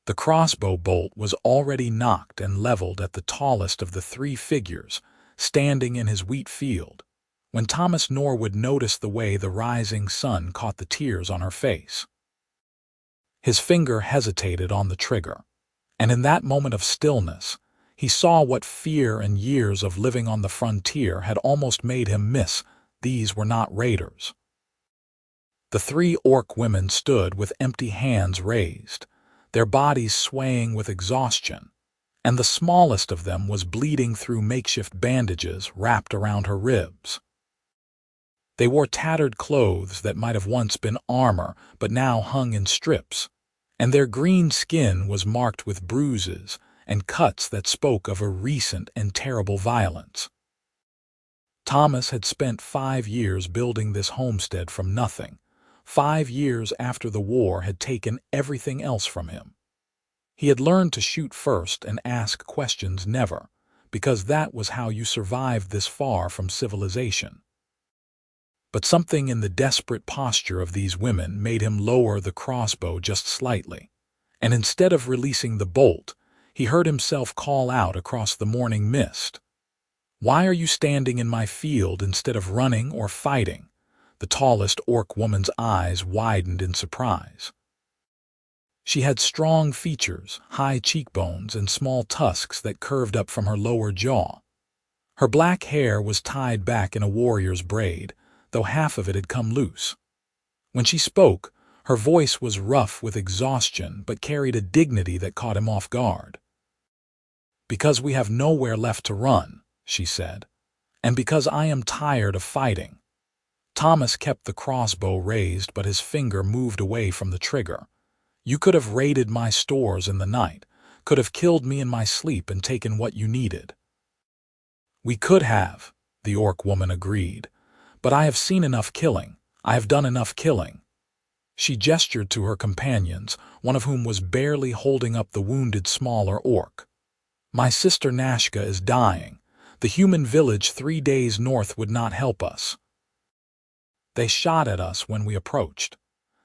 The crossbow bolt was already nocked and leveled at the tallest of the three figures, standing in his wheat field, when Thomas Norwood noticed the way the rising sun caught the tears on her face. His finger hesitated on the trigger, and in that moment of stillness, he saw what fear and years of living on the frontier had almost made him miss. These were not raiders. The three orc women stood with empty hands raised, their bodies swaying with exhaustion, and the smallest of them was bleeding through makeshift bandages wrapped around her ribs. They wore tattered clothes that might have once been armor but now hung in strips, and their green skin was marked with bruises and cuts that spoke of a recent and terrible violence. Thomas had spent 5 years building this homestead from nothing, 5 years after the war had taken everything else from him. He had learned to shoot first and ask questions never, because that was how you survived this far from civilization. But something in the desperate posture of these women made him lower the crossbow just slightly, and instead of releasing the bolt, he heard himself call out across the morning mist, "Why are you standing in my field instead of running or fighting?" The tallest orc woman's eyes widened in surprise. She had strong features, high cheekbones, and small tusks that curved up from her lower jaw. Her black hair was tied back in a warrior's braid, though half of it had come loose. When she spoke, her voice was rough with exhaustion but carried a dignity that caught him off guard. "Because we have nowhere left to run," she said, "and because I am tired of fighting." Thomas kept the crossbow raised, but his finger moved away from the trigger. "You could have raided my stores in the night, could have killed me in my sleep and taken what you needed." "We could have," the orc woman agreed, "but I have seen enough killing. I have done enough killing." She gestured to her companions, one of whom was barely holding up the wounded smaller orc. "My sister Nashka is dying. The human village 3 days north would not help us. They shot at us when we approached.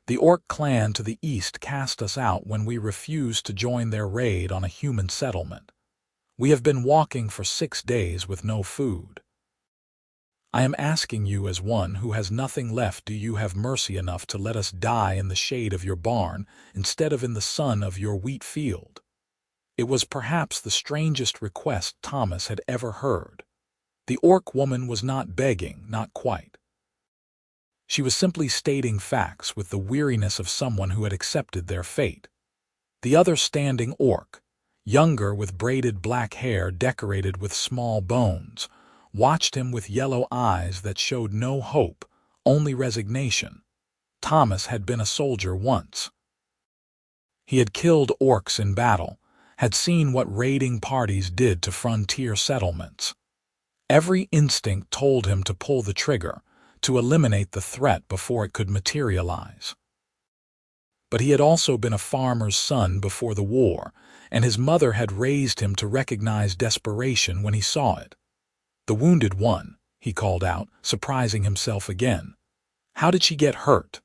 The orc clan to the east cast us out when we refused to join their raid on a human settlement. We have been walking for 6 days with no food. I am asking you as one who has nothing left, do you have mercy enough to let us die in the shade of your barn instead of in the sun of your wheat field?" It was perhaps the strangest request Thomas had ever heard. The orc woman was not begging, not quite. She was simply stating facts with the weariness of someone who had accepted their fate. The other standing orc, younger with braided black hair decorated with small bones, watched him with yellow eyes that showed no hope, only resignation. Thomas had been a soldier once. He had killed orcs in battle, had seen what raiding parties did to frontier settlements. Every instinct told him to pull the trigger, to eliminate the threat before it could materialize. But he had also been a farmer's son before the war, and his mother had raised him to recognize desperation when he saw it. "The wounded one," he called out, surprising himself again. "How did she get hurt?"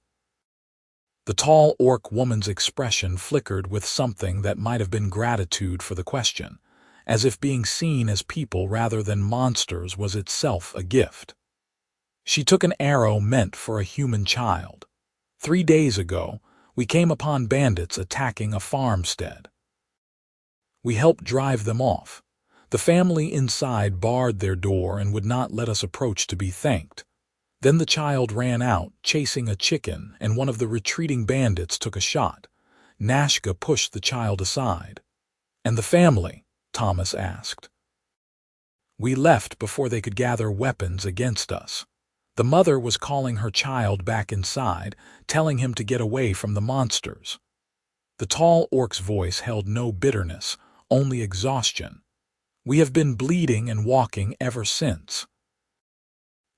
The tall orc woman's expression flickered with something that might have been gratitude for the question, as if being seen as people rather than monsters was itself a gift. "She took an arrow meant for a human child. 3 days ago, we came upon bandits attacking a farmstead. We helped drive them off. The family inside barred their door and would not let us approach to be thanked. Then the child ran out, chasing a chicken, and one of the retreating bandits took a shot. Nashka pushed the child aside." "And the family?" Thomas asked. "We left before they could gather weapons against us. The mother was calling her child back inside, telling him to get away from the monsters." The tall orc's voice held no bitterness, only exhaustion. "We have been bleeding and walking ever since."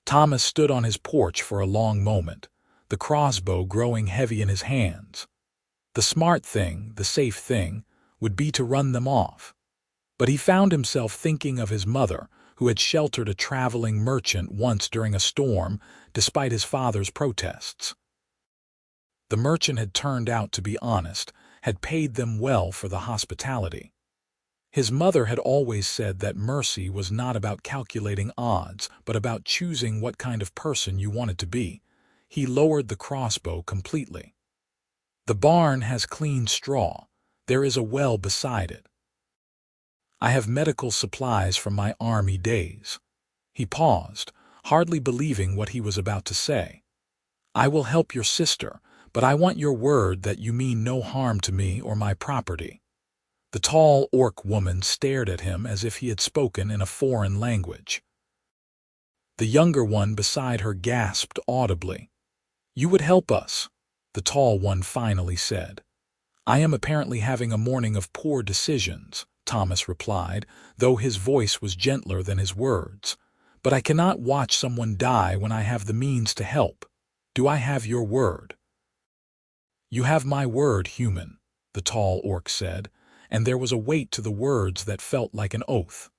Thomas stood on his porch for a long moment, the crossbow growing heavy in his hands. The smart thing, the safe thing, would be to run them off. But he found himself thinking of his mother, who had sheltered a traveling merchant once during a storm, despite his father's protests. The merchant had turned out to be honest, had paid them well for the hospitality. His mother had always said that mercy was not about calculating odds, but about choosing what kind of person you wanted to be. He lowered the crossbow completely. The barn has clean straw. There is a well beside it. I have medical supplies from my army days. He paused, hardly believing what he was about to say. I will help your sister, but I want your word that you mean no harm to me or my property. The tall orc woman stared at him as if he had spoken in a foreign language. The younger one beside her gasped audibly. You would help us, the tall one finally said. I am apparently having a morning of poor decisions, Thomas replied, though his voice was gentler than his words. But I cannot watch someone die when I have the means to help. Do I have your word? You have my word, human, the tall orc said, and there was a weight to the words that felt like an oath.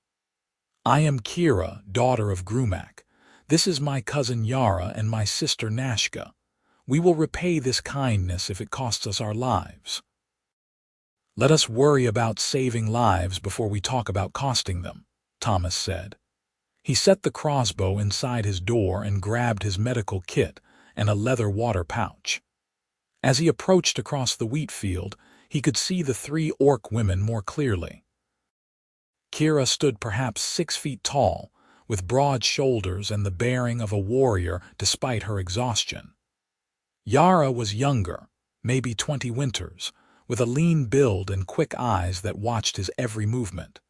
I am Kira, daughter of Grumak. This is my cousin Yara and my sister Nashka. We will repay this kindness if it costs us our lives. Let us worry about saving lives before we talk about costing them, Thomas said. He set the crossbow inside his door and grabbed his medical kit and a leather water pouch. As he approached across the wheat field, he could see the 3 orc women more clearly. Kira stood perhaps 6 feet tall, with broad shoulders and the bearing of a warrior despite her exhaustion. Yara was younger, maybe 20 winters, with a lean build and quick eyes that watched his every movement.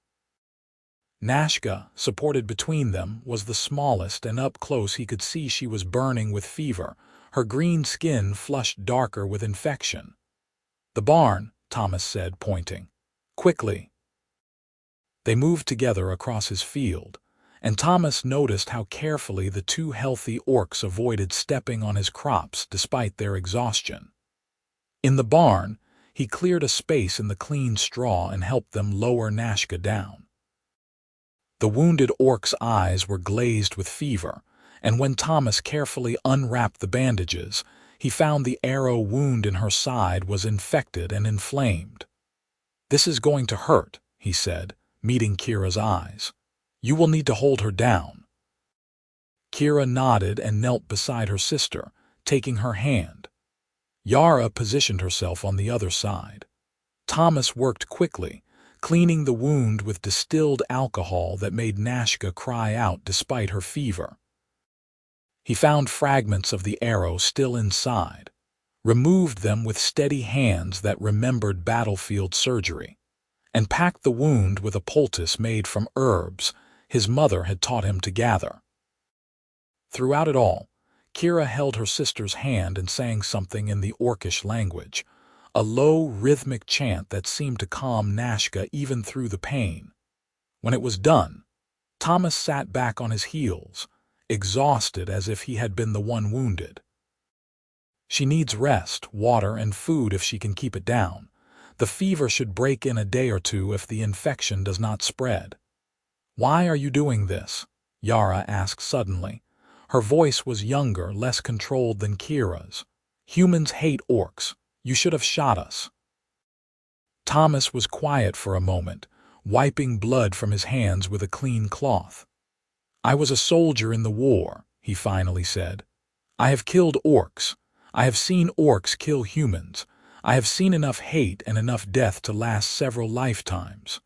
Nashka, supported between them, was the smallest, and up close he could see she was burning with fever, her green skin flushed darker with infection. The barn, Thomas said, pointing. Quickly. They moved together across his field, and Thomas noticed how carefully the 2 healthy orcs avoided stepping on his crops despite their exhaustion. In the barn, he cleared a space in the clean straw and helped them lower Nashka down. The wounded orc's eyes were glazed with fever, and when Thomas carefully unwrapped the bandages, he found the arrow wound in her side was infected and inflamed. This is going to hurt, he said, meeting Kira's eyes. You will need to hold her down. Kira nodded and knelt beside her sister, taking her hand. Yara positioned herself on the other side. Thomas worked quickly, cleaning the wound with distilled alcohol that made Nashka cry out despite her fever. He found fragments of the arrow still inside, removed them with steady hands that remembered battlefield surgery, and packed the wound with a poultice made from herbs his mother had taught him to gather. Throughout it all, Kira held her sister's hand and sang something in the orcish language, a low, rhythmic chant that seemed to calm Nashka even through the pain. When it was done, Thomas sat back on his heels, exhausted as if he had been the one wounded. She needs rest, water, and food if she can keep it down. The fever should break in a day or 2 if the infection does not spread. Why are you doing this? Yara asked suddenly. Her voice was younger, less controlled than Kira's. Humans hate orcs. You should have shot us. Thomas was quiet for a moment, wiping blood from his hands with a clean cloth. I was a soldier in the war, he finally said. I have killed orcs. I have seen orcs kill humans. I have seen enough hate and enough death to last several lifetimes.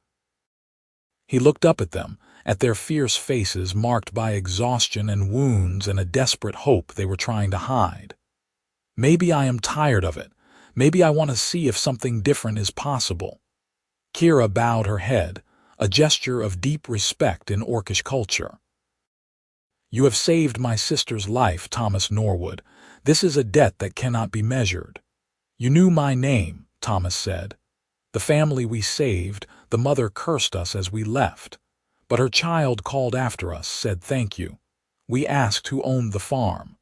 He looked up at them, at their fierce faces marked by exhaustion and wounds and a desperate hope they were trying to hide. Maybe I am tired of it. Maybe I want to see if something different is possible. Kira bowed her head, a gesture of deep respect in orcish culture. You have saved my sister's life, Thomas Norwood. This is a debt that cannot be measured. You knew my name, Thomas said. The family we saved, the mother cursed us as we left. But her child called after us, said thank you. We asked who owned the farm.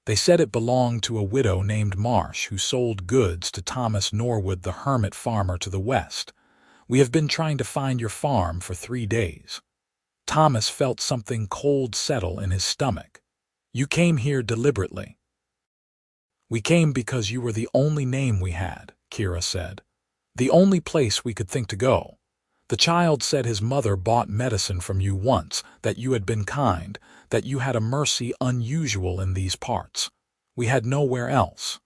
They said it belonged to a widow named Marsh who sold goods to Thomas Norwood, the hermit farmer to the west. We have been trying to find your farm for 3 days. Thomas felt something cold settle in his stomach. You came here deliberately. We came because you were the only name we had, Kira said. "The only place we could think to go. The child said his mother bought medicine from you once, that you had been kind, that you had a mercy unusual in these parts. We had nowhere else."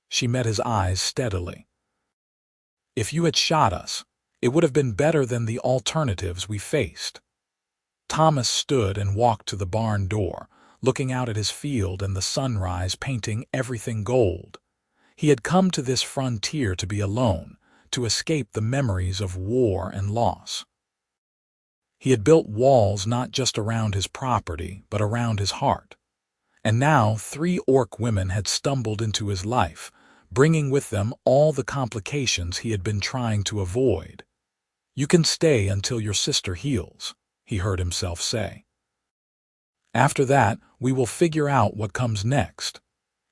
She met his eyes steadily. "If you had shot us, it would have been better than the alternatives we faced." Thomas stood and walked to the barn door, looking out at his field and the sunrise painting everything gold. He had come to this frontier to be alone, to escape the memories of war and loss. He had built walls not just around his property, but around his heart. And now 3 orc women had stumbled into his life, bringing with them all the complications he had been trying to avoid. "You can stay until your sister heals," he heard himself say. "After that, we will figure out what comes next."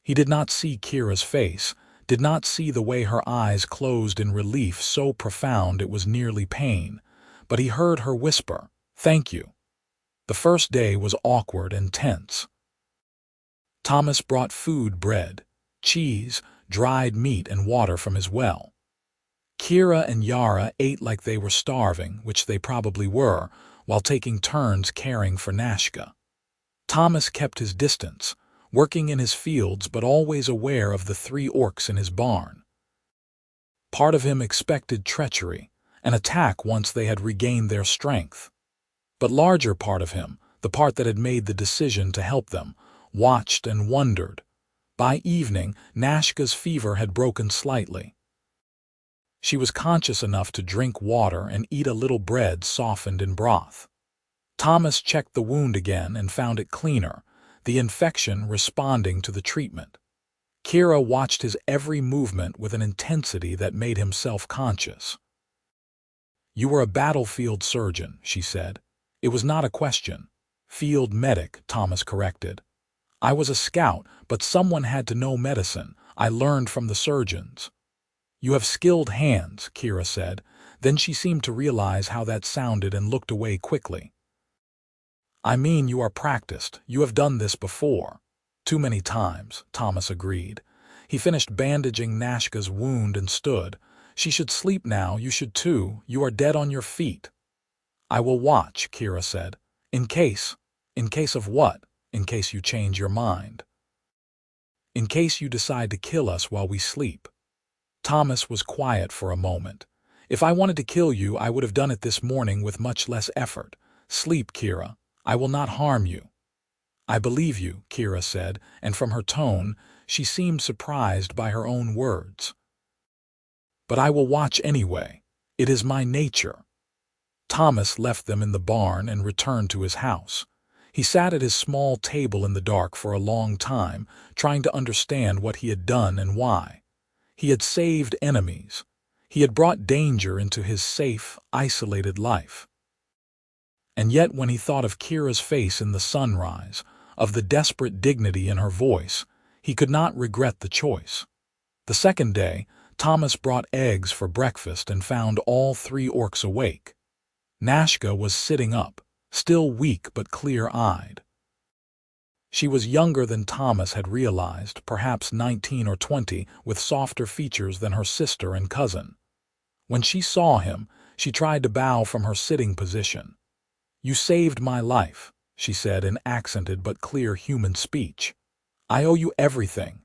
He did not see Kira's face, did not see the way her eyes closed in relief so profound it was nearly pain, but he heard her whisper, "Thank you." The first day was awkward and tense. Thomas brought food, bread, cheese, dried meat, and water from his well. Kira and Yara ate like they were starving, which they probably were, while taking turns caring for Nashka. Thomas kept his distance, working in his fields but always aware of the 3 orcs in his barn. Part of him expected treachery, an attack once they had regained their strength. But larger part of him, the part that had made the decision to help them, watched and wondered. By evening, Nashka's fever had broken slightly. She was conscious enough to drink water and eat a little bread softened in broth. Thomas checked the wound again and found it cleaner, the infection responding to the treatment. Kira watched his every movement with an intensity that made him self-conscious. "You were a battlefield surgeon," she said. "It was not a question." "Field medic," Thomas corrected. "I was a scout, but someone had to know medicine. I learned from the surgeons." "You have skilled hands," Kira said. Then she seemed to realize how that sounded and looked away quickly. "I mean, you are practiced. You have done this before." "Too many times," Thomas agreed. He finished bandaging Nashka's wound and stood. "She should sleep now. You should too. You are dead on your feet." "I will watch," Kira said. In case of what? In case you change your mind. In case you decide to kill us while we sleep." Thomas was quiet for a moment. "If I wanted to kill you, I would have done it this morning with much less effort. Sleep, Kira. I will not harm you." "I believe you," Kira said, and from her tone, she seemed surprised by her own words. "But I will watch anyway. It is my nature." Thomas left them in the barn and returned to his house. He sat at his small table in the dark for a long time, trying to understand what he had done and why. He had saved enemies. He had brought danger into his safe, isolated life. And yet when he thought of Kira's face in the sunrise, of the desperate dignity in her voice, he could not regret the choice. The second day, Thomas brought eggs for breakfast and found all 3 orcs awake. Nashka was sitting up, still weak but clear-eyed. She was younger than Thomas had realized, perhaps 19 or 20, with softer features than her sister and cousin. When she saw him, she tried to bow from her sitting position. "You saved my life," she said in accented but clear human speech. "I owe you everything."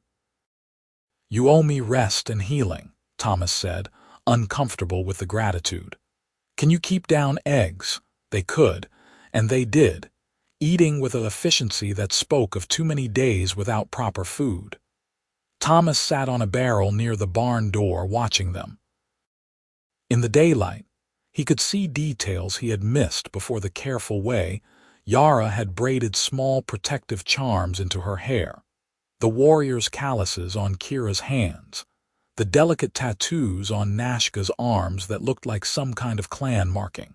"You owe me rest and healing," Thomas said, uncomfortable with the gratitude. "Can you keep down eggs?" They could, and they did, eating with an efficiency that spoke of too many days without proper food. Thomas sat on a barrel near the barn door watching them. In the daylight, he could see details he had missed before the careful way Yara had braided small protective charms into her hair, the warrior's calluses on Kira's hands, the delicate tattoos on Nashka's arms that looked like some kind of clan marking.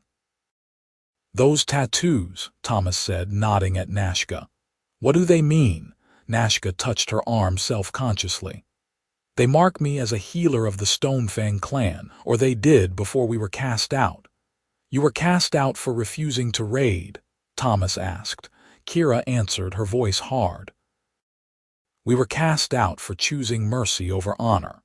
"Those tattoos," Thomas said, nodding at Nashka. "What do they mean?" Nashka touched her arm self-consciously. "They mark me as a healer of the Stonefang clan, or they did before we were cast out." "You were cast out for refusing to raid?" Thomas asked. Kira answered, her voice hard. "We were cast out for choosing mercy over honor."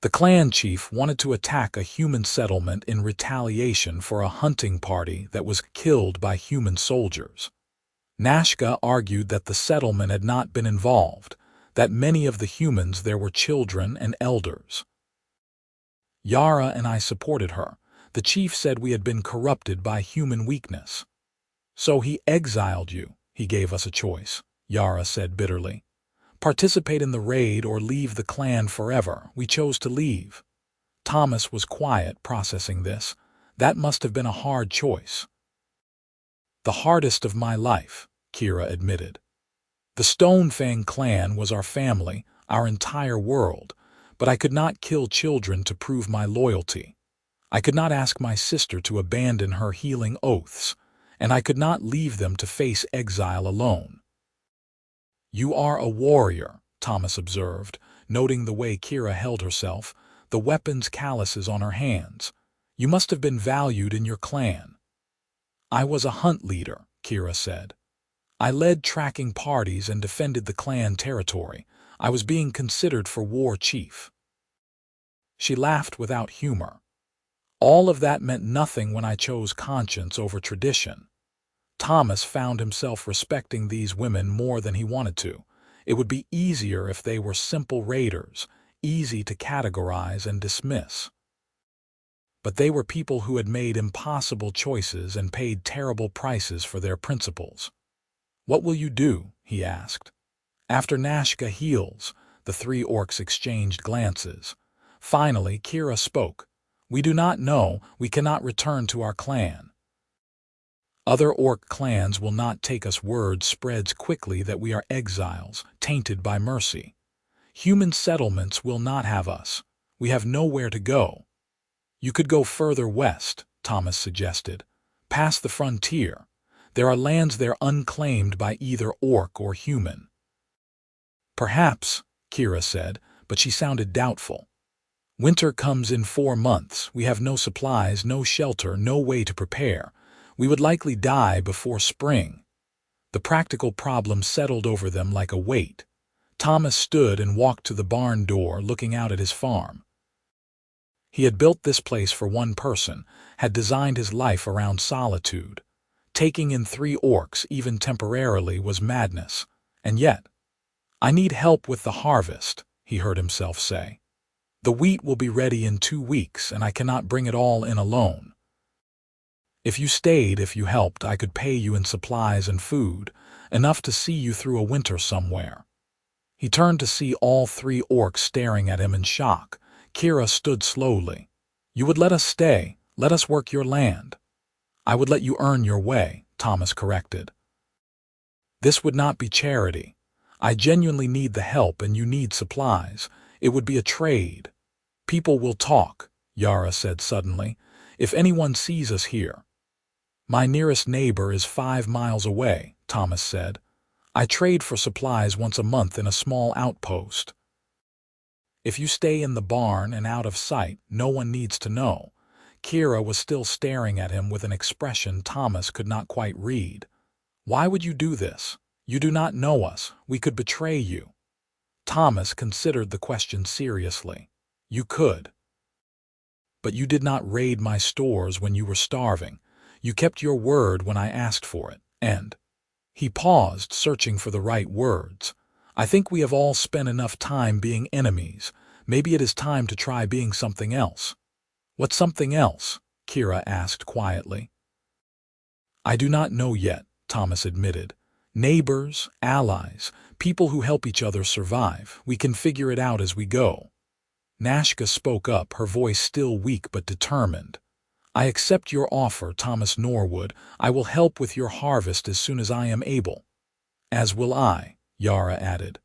The clan chief wanted to attack a human settlement in retaliation for a hunting party that was killed by human soldiers. Nashka argued that the settlement had not been involved, that many of the humans there were children and elders. Yara and I supported her. The chief said we had been corrupted by human weakness. So he exiled you. He gave us a choice, Yara said bitterly. Participate in the raid or leave the clan forever. We chose to leave. Thomas was quiet, processing this. That must have been a hard choice. The hardest of my life, Kira admitted. The Stonefang clan was our family, our entire world, but I could not kill children to prove my loyalty. I could not ask my sister to abandon her healing oaths, and I could not leave them to face exile alone. You are a warrior, Thomas observed, noting the way Kira held herself, the weapon's calluses on her hands. You must have been valued in your clan. I was a hunt leader, Kira said. I led tracking parties and defended the clan territory. I was being considered for war chief. She laughed without humor. All of that meant nothing when I chose conscience over tradition. Thomas found himself respecting these women more than he wanted to. It would be easier if they were simple raiders, easy to categorize and dismiss. But they were people who had made impossible choices and paid terrible prices for their principles. What will you do? He asked. After Nashka heals, the three orcs exchanged glances. Finally, Kira spoke. We do not know. We cannot return to our clan. Other orc clans will not take us. Word spreads quickly that we are exiles, tainted by mercy. Human settlements will not have us. We have nowhere to go. You could go further west, Thomas suggested. Past the frontier. There are lands there unclaimed by either orc or human. Perhaps, Kira said, but she sounded doubtful. Winter comes in 4 months. We have no supplies, no shelter, no way to prepare. We would likely die before spring. The practical problem settled over them like a weight. Thomas stood and walked to the barn door, looking out at his farm. He had built this place for one person, had designed his life around solitude. Taking in 3 orcs, even temporarily, was madness. And yet, I need help with the harvest, he heard himself say. The wheat will be ready in 2 weeks, and I cannot bring it all in alone. If you stayed, if you helped, I could pay you in supplies and food, enough to see you through a winter somewhere. He turned to see all 3 orcs staring at him in shock. Kira stood slowly. You would let us stay, let us work your land. I would let you earn your way, Thomas corrected. This would not be charity. I genuinely need the help and you need supplies. It would be a trade. People will talk, Yara said suddenly, if anyone sees us here. My nearest neighbor is 5 miles away, Thomas said. I trade for supplies once a month in a small outpost. If you stay in the barn and out of sight, no one needs to know. Kira was still staring at him with an expression Thomas could not quite read. Why would you do this? You do not know us. We could betray you. Thomas considered the question seriously. You could. But you did not raid my stores when you were starving. You kept your word when I asked for it, and... He paused, searching for the right words. I think we have all spent enough time being enemies. Maybe it is time to try being something else. What's something else? Kira asked quietly. I do not know yet, Thomas admitted. Neighbors, allies, people who help each other survive. We can figure it out as we go. Nashka spoke up, her voice still weak but determined. I accept your offer, Thomas Norwood. I will help with your harvest as soon as I am able. As will I, Yara added.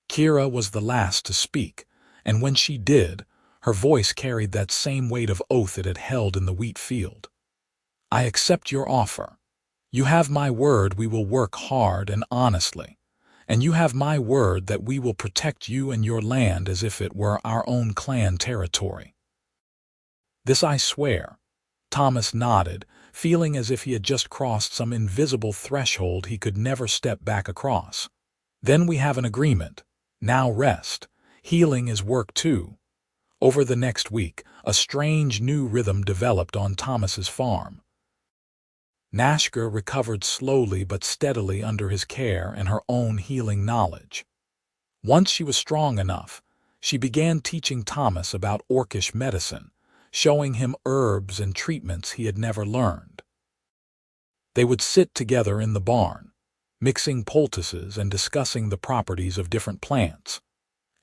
Kira was the last to speak, and when she did, her voice carried that same weight of oath it had held in the wheat field. I accept your offer. You have my word we will work hard and honestly, and you have my word that we will protect you and your land as if it were our own clan territory. This I swear. Thomas nodded, feeling as if he had just crossed some invisible threshold he could never step back across. Then we have an agreement. Now rest. Healing is work too. Over the next week, a strange new rhythm developed on Thomas's farm. Nashka recovered slowly but steadily under his care and her own healing knowledge. Once she was strong enough, she began teaching Thomas about orcish medicine, showing him herbs and treatments he had never learned. They would sit together in the barn, mixing poultices and discussing the properties of different plants.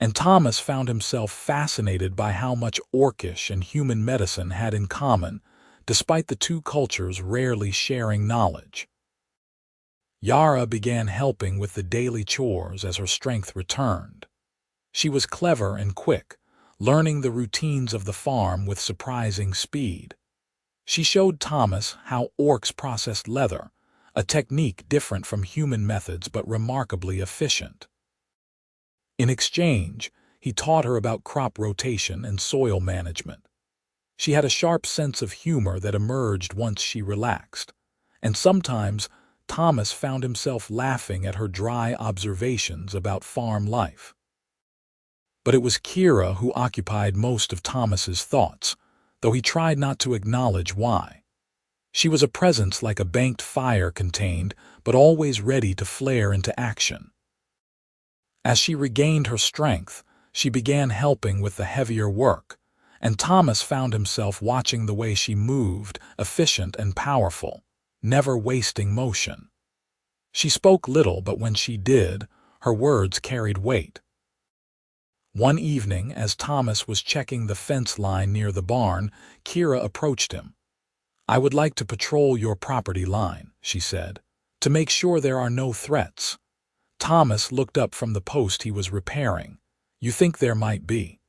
And Thomas found himself fascinated by how much orcish and human medicine had in common, despite the two cultures rarely sharing knowledge. Yara began helping with the daily chores as her strength returned. She was clever and quick, learning the routines of the farm with surprising speed. She showed Thomas how orcs processed leather, a technique different from human methods but remarkably efficient. In exchange, he taught her about crop rotation and soil management. She had a sharp sense of humor that emerged once she relaxed, and sometimes Thomas found himself laughing at her dry observations about farm life. But it was Kira who occupied most of Thomas's thoughts, though he tried not to acknowledge why. She was a presence like a banked fire contained, but always ready to flare into action. As she regained her strength, she began helping with the heavier work, and Thomas found himself watching the way she moved, efficient and powerful, never wasting motion. She spoke little, but when she did, her words carried weight. One evening, as Thomas was checking the fence line near the barn, Kira approached him. "I would like to patrol your property line," she said, "to make sure there are no threats." Thomas looked up from the post he was repairing. "You think there might be?"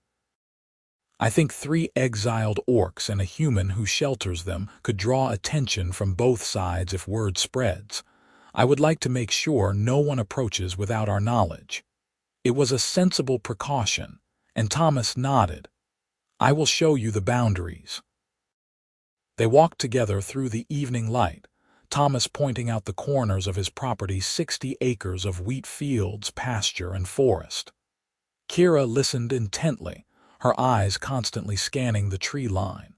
"I think 3 exiled orcs and a human who shelters them could draw attention from both sides if word spreads. I would like to make sure no one approaches without our knowledge." It was a sensible precaution, and Thomas nodded. "I will show you the boundaries." They walked together through the evening light, Thomas pointing out the corners of his property's 60 acres of wheat fields, pasture, and forest. Kira listened intently, her eyes constantly scanning the tree line.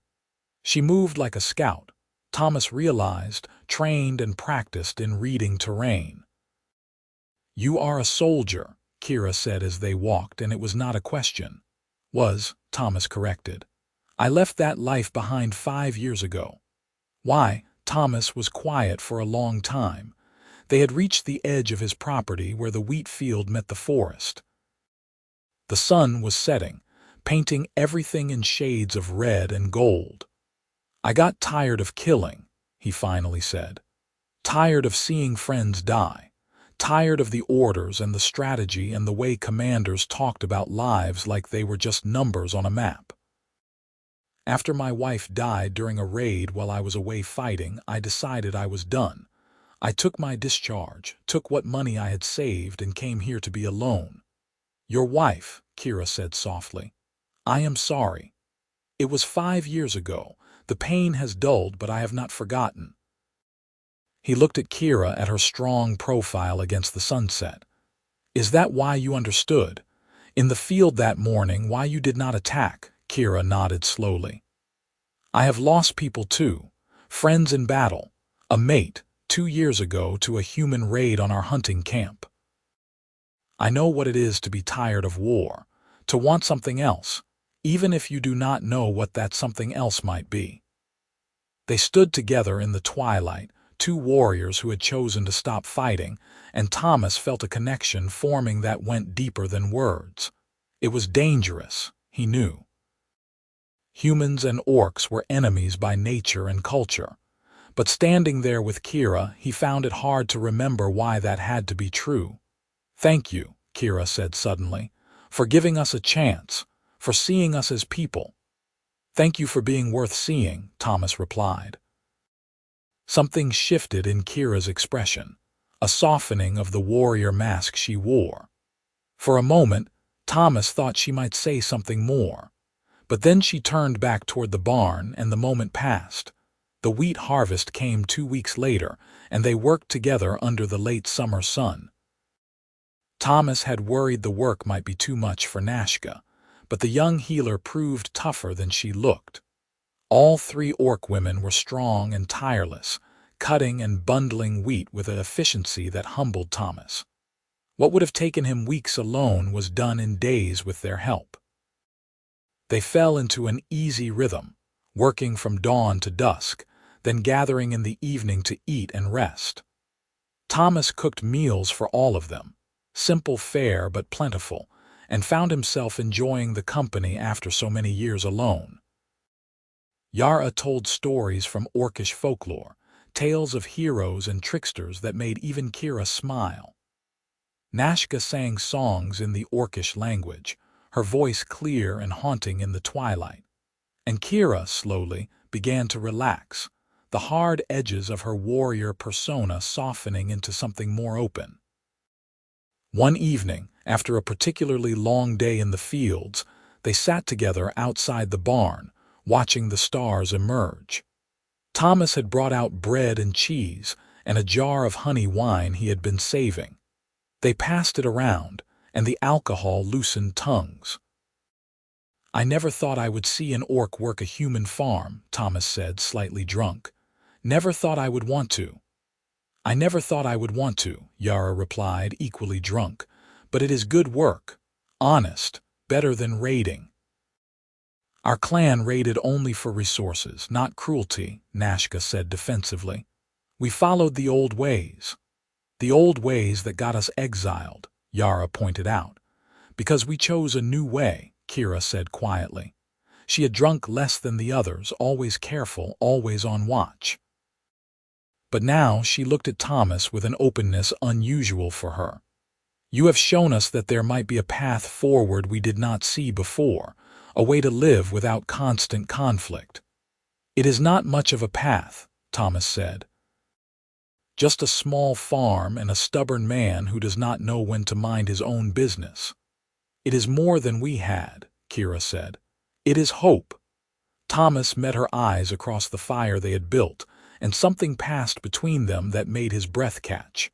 She moved like a scout, Thomas realized, trained and practiced in reading terrain. "You are a soldier," Kira said as they walked, and it was not a question. "Was," Thomas corrected. "I left that life behind 5 years ago." "Why?" Thomas was quiet for a long time. They had reached the edge of his property where the wheat field met the forest. The sun was setting, painting everything in shades of red and gold. "I got tired of killing," he finally said. "Tired of seeing friends die. Tired of the orders and the strategy and the way commanders talked about lives like they were just numbers on a map. After my wife died during a raid while I was away fighting, I decided I was done. I took my discharge, took what money I had saved, and came here to be alone." "Your wife," Kira said softly. "I am sorry. It was 5 years ago. The pain has dulled, but I have not forgotten." He looked at Kira, at her strong profile against the sunset. "Is that why you understood? In the field that morning, why you did not attack?" Kira nodded slowly. "I have lost people too. Friends in battle. A mate, 2 years ago, to a human raid on our hunting camp. I know what it is to be tired of war, to want something else, even if you do not know what that something else might be." They stood together in the twilight, 2 warriors who had chosen to stop fighting, and Thomas felt a connection forming that went deeper than words. It was dangerous, he knew. Humans and orcs were enemies by nature and culture, but standing there with Kira, he found it hard to remember why that had to be true. "Thank you," Kira said suddenly, "for giving us a chance, for seeing us as people." "Thank you for being worth seeing," Thomas replied. Something shifted in Kira's expression, a softening of the warrior mask she wore. For a moment, Thomas thought she might say something more, but then she turned back toward the barn and the moment passed. The wheat harvest came 2 weeks later, and they worked together under the late summer sun. Thomas had worried the work might be too much for Nashka, but the young healer proved tougher than she looked. All three orc women were strong and tireless, cutting and bundling wheat with an efficiency that humbled Thomas. What would have taken him weeks alone was done in days with their help. They fell into an easy rhythm, working from dawn to dusk, then gathering in the evening to eat and rest. Thomas cooked meals for all of them, simple fare but plentiful, and found himself enjoying the company after so many years alone. Yara told stories from orcish folklore, tales of heroes and tricksters that made even Kira smile. Nashka sang songs in the orcish language, her voice clear and haunting in the twilight. And Kira, slowly, began to relax, the hard edges of her warrior persona softening into something more open. One evening, after a particularly long day in the fields, they sat together outside the barn, watching the stars emerge. Thomas had brought out bread and cheese and a jar of honey wine he had been saving. They passed it around, and the alcohol loosened tongues. "I never thought I would see an orc work a human farm," Thomas said, slightly drunk. "Never thought I would want to." "I never thought I would want to," Yara replied, equally drunk. "But it is good work. Honest. Better than raiding." "Our clan raided only for resources, not cruelty," Nashka said defensively. "We followed the old ways." "The old ways that got us exiled," Yara pointed out. "Because we chose a new way," Kira said quietly. She had drunk less than the others, always careful, always on watch. But now she looked at Thomas with an openness unusual for her. "You have shown us that there might be a path forward we did not see before, a way to live without constant conflict." "It is not much of a path," Thomas said. "Just a small farm and a stubborn man who does not know when to mind his own business." "It is more than we had," Kira said. "It is hope." Thomas met her eyes across the fire they had built, and something passed between them that made his breath catch.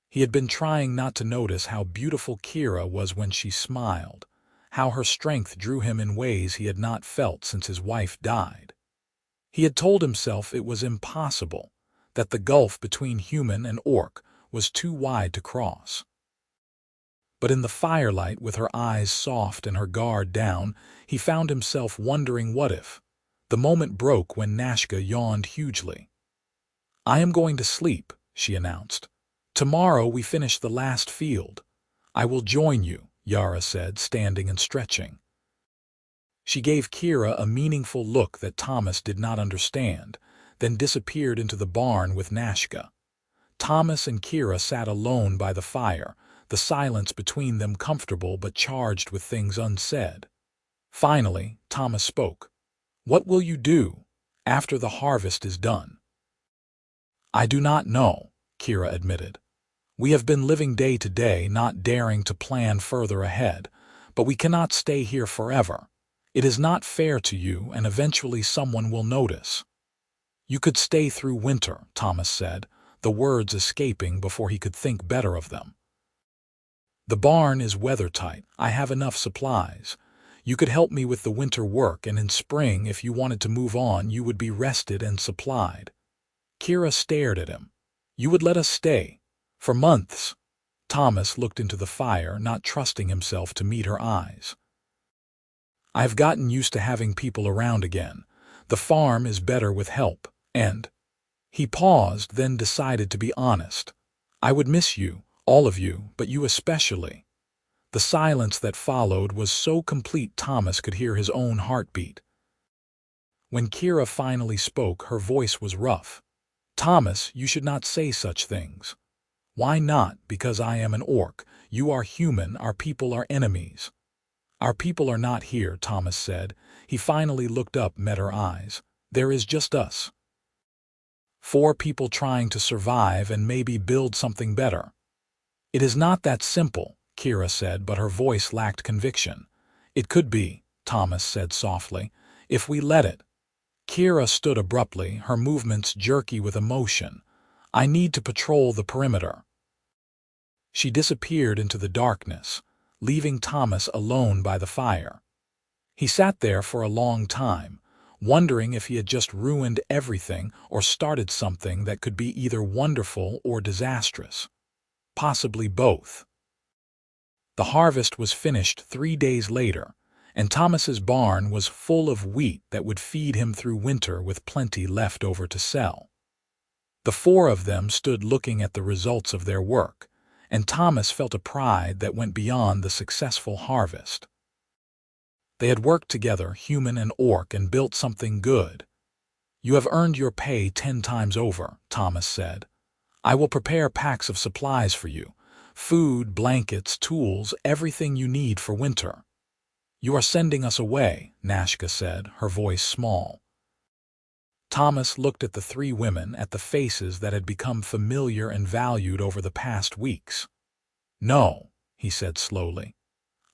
He had been trying not to notice how beautiful Kira was when she smiled, how her strength drew him in ways he had not felt since his wife died. He had told himself it was impossible, that the gulf between human and orc was too wide to cross. But in the firelight, with her eyes soft and her guard down, he found himself wondering what if. The moment broke when Nashka yawned hugely. "I am going to sleep," she announced. "Tomorrow we finish the last field." "I will join you," Yara said, standing and stretching. She gave Kira a meaningful look that Thomas did not understand, then disappeared into the barn with Nashka. Thomas and Kira sat alone by the fire, the silence between them comfortable but charged with things unsaid. Finally, Thomas spoke. "What will you do after the harvest is done?" "I do not know," Kira admitted. "We have been living day to day, not daring to plan further ahead, but we cannot stay here forever. It is not fair to you, and eventually someone will notice." "You could stay through winter," Thomas said, the words escaping before he could think better of them. "The barn is weather-tight. I have enough supplies. You could help me with the winter work, and in spring, if you wanted to move on, you would be rested and supplied." Kira stared at him. "You would let us stay? For months?" Thomas looked into the fire, not trusting himself to meet her eyes. "I've gotten used to having people around again. The farm is better with help, and—" He paused, then decided to be honest. "I would miss you, all of you, but you especially." The silence that followed was so complete Thomas could hear his own heartbeat. When Kira finally spoke, her voice was rough. "Thomas, you should not say such things." "Why not? Because I am an orc. You are human. Our people are enemies." "Our people are not here," Thomas said. He finally looked up, met her eyes. "There is just us. 4 people trying to survive and maybe build something better." "It is not that simple," Kira said, but her voice lacked conviction. "It could be," Thomas said softly, "if we let it." Kira stood abruptly, her movements jerky with emotion. "I need to patrol the perimeter." She disappeared into the darkness, leaving Thomas alone by the fire. He sat there for a long time, wondering if he had just ruined everything or started something that could be either wonderful or disastrous. Possibly both. The harvest was finished 3 days later, and Thomas's barn was full of wheat that would feed him through winter with plenty left over to sell. The four of them stood looking at the results of their work, and Thomas felt a pride that went beyond the successful harvest. They had worked together, human and orc, and built something good. "You have earned your pay 10 times over," Thomas said. "I will prepare packs of supplies for you. Food, blankets, tools, everything you need for winter." "You are sending us away," Nashka said, her voice small. Thomas looked at the three women, at the faces that had become familiar and valued over the past weeks. "No," he said slowly.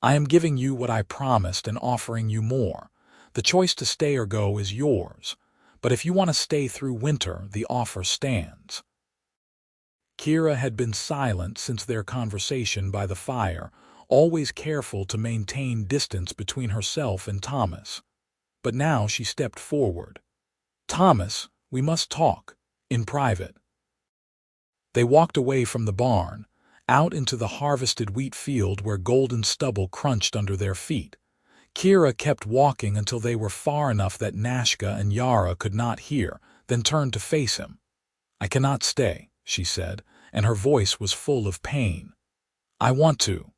"I am giving you what I promised and offering you more. The choice to stay or go is yours. But if you want to stay through winter, the offer stands." Kira had been silent since their conversation by the fire, always careful to maintain distance between herself and Thomas. But now she stepped forward. "Thomas, we must talk, in private." They walked away from the barn, out into the harvested wheat field where golden stubble crunched under their feet. Kira kept walking until they were far enough that Nashka and Yara could not hear, then turned to face him. "I cannot stay," she said, and her voice was full of pain. "I want to.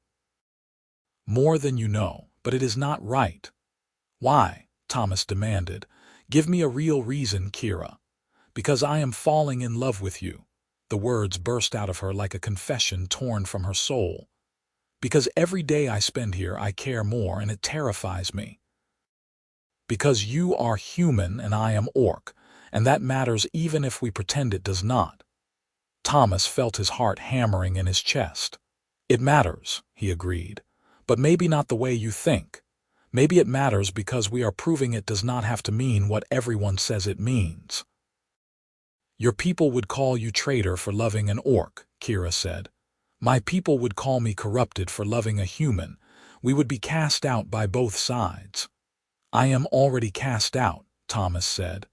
More than you know, but it is not right." "Why?" Thomas demanded. "Give me a real reason, Kira." "Because I am falling in love with you." The words burst out of her like a confession torn from her soul. "Because every day I spend here I care more and it terrifies me." "Because you are human and I am orc, and that matters even if we pretend it does not." Thomas felt his heart hammering in his chest. "It matters," he agreed, "but maybe not the way you think. Maybe it matters because we are proving it does not have to mean what everyone says it means." "Your people would call you traitor for loving an orc," Kira said. "My people would call me corrupted for loving a human. We would be cast out by both sides." "I am already cast out," Thomas said.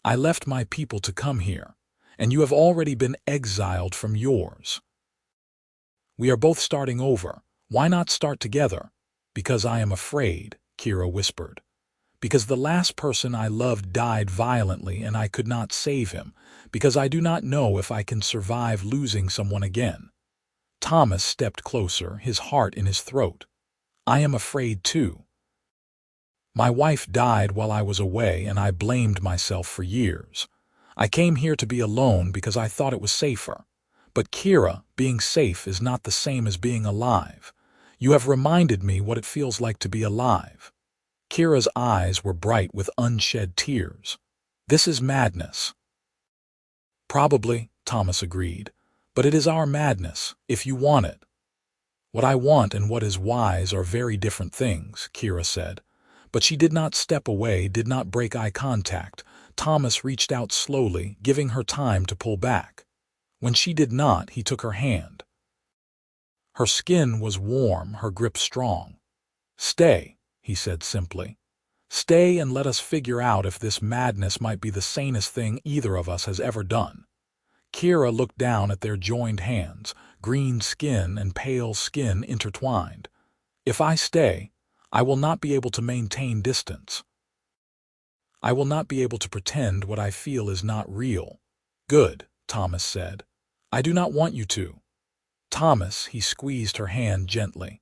"I left my people to come here, and you have already been exiled from yours. We are both starting over. Why not start together?" "Because I am afraid," Kira whispered. "Because the last person I loved died violently and I could not save him. Because I do not know if I can survive losing someone again." Thomas stepped closer, his heart in his throat. "I am afraid too. My wife died while I was away and I blamed myself for years. I came here to be alone because I thought it was safer. But Kira, being safe is not the same as being alive. You have reminded me what it feels like to be alive." Kira's eyes were bright with unshed tears. "This is madness." "Probably," Thomas agreed, "but it is our madness, if you want it." "What I want and what is wise are very different things," Kira said. But she did not step away, did not break eye contact. Thomas reached out slowly, giving her time to pull back. When she did not, he took her hand. Her skin was warm, her grip strong. "Stay," he said simply. "Stay and let us figure out if this madness might be the sanest thing either of us has ever done." Kira looked down at their joined hands, green skin and pale skin intertwined. "If I stay, I will not be able to maintain distance. I will not be able to pretend what I feel is not real." "Good," Thomas said. "I do not want you to." "Thomas," he squeezed her hand gently.